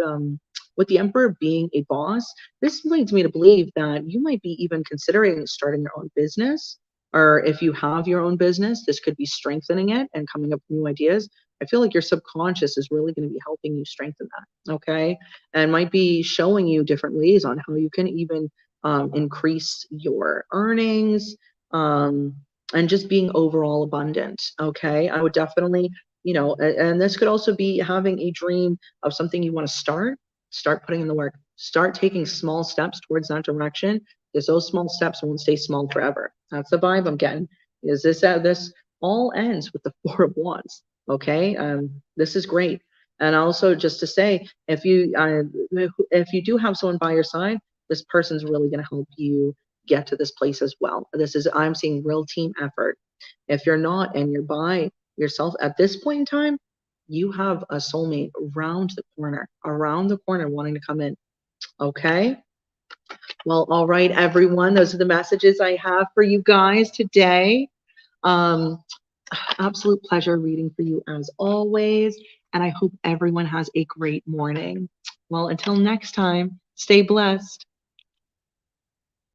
with the Emperor being a boss, this leads me to believe that you might be even considering starting your own business. Or if you have your own business, this could be strengthening it and coming up with new ideas. I feel like your subconscious is really going to be helping you strengthen that. Okay. And might be showing you different ways on how you can even increase your earnings, and just being overall abundant. Okay. I would definitely, and this could also be having a dream of something you want to start putting in the work, start taking small steps towards that direction, because those small steps won't stay small forever. That's the vibe I'm getting. Is this all ends with the Four of Wands. Okay. This is great. And also just to say, if you do have someone by your side, this person's really going to help you get to this place as well. I'm seeing real team effort. If you're not and you're by yourself at this point in time, you have a soulmate around the corner wanting to come in. Okay. Well, all right, everyone. Those are the messages I have for you guys today. Absolute pleasure reading for you as always. And I hope everyone has a great morning. Well, until next time, stay blessed.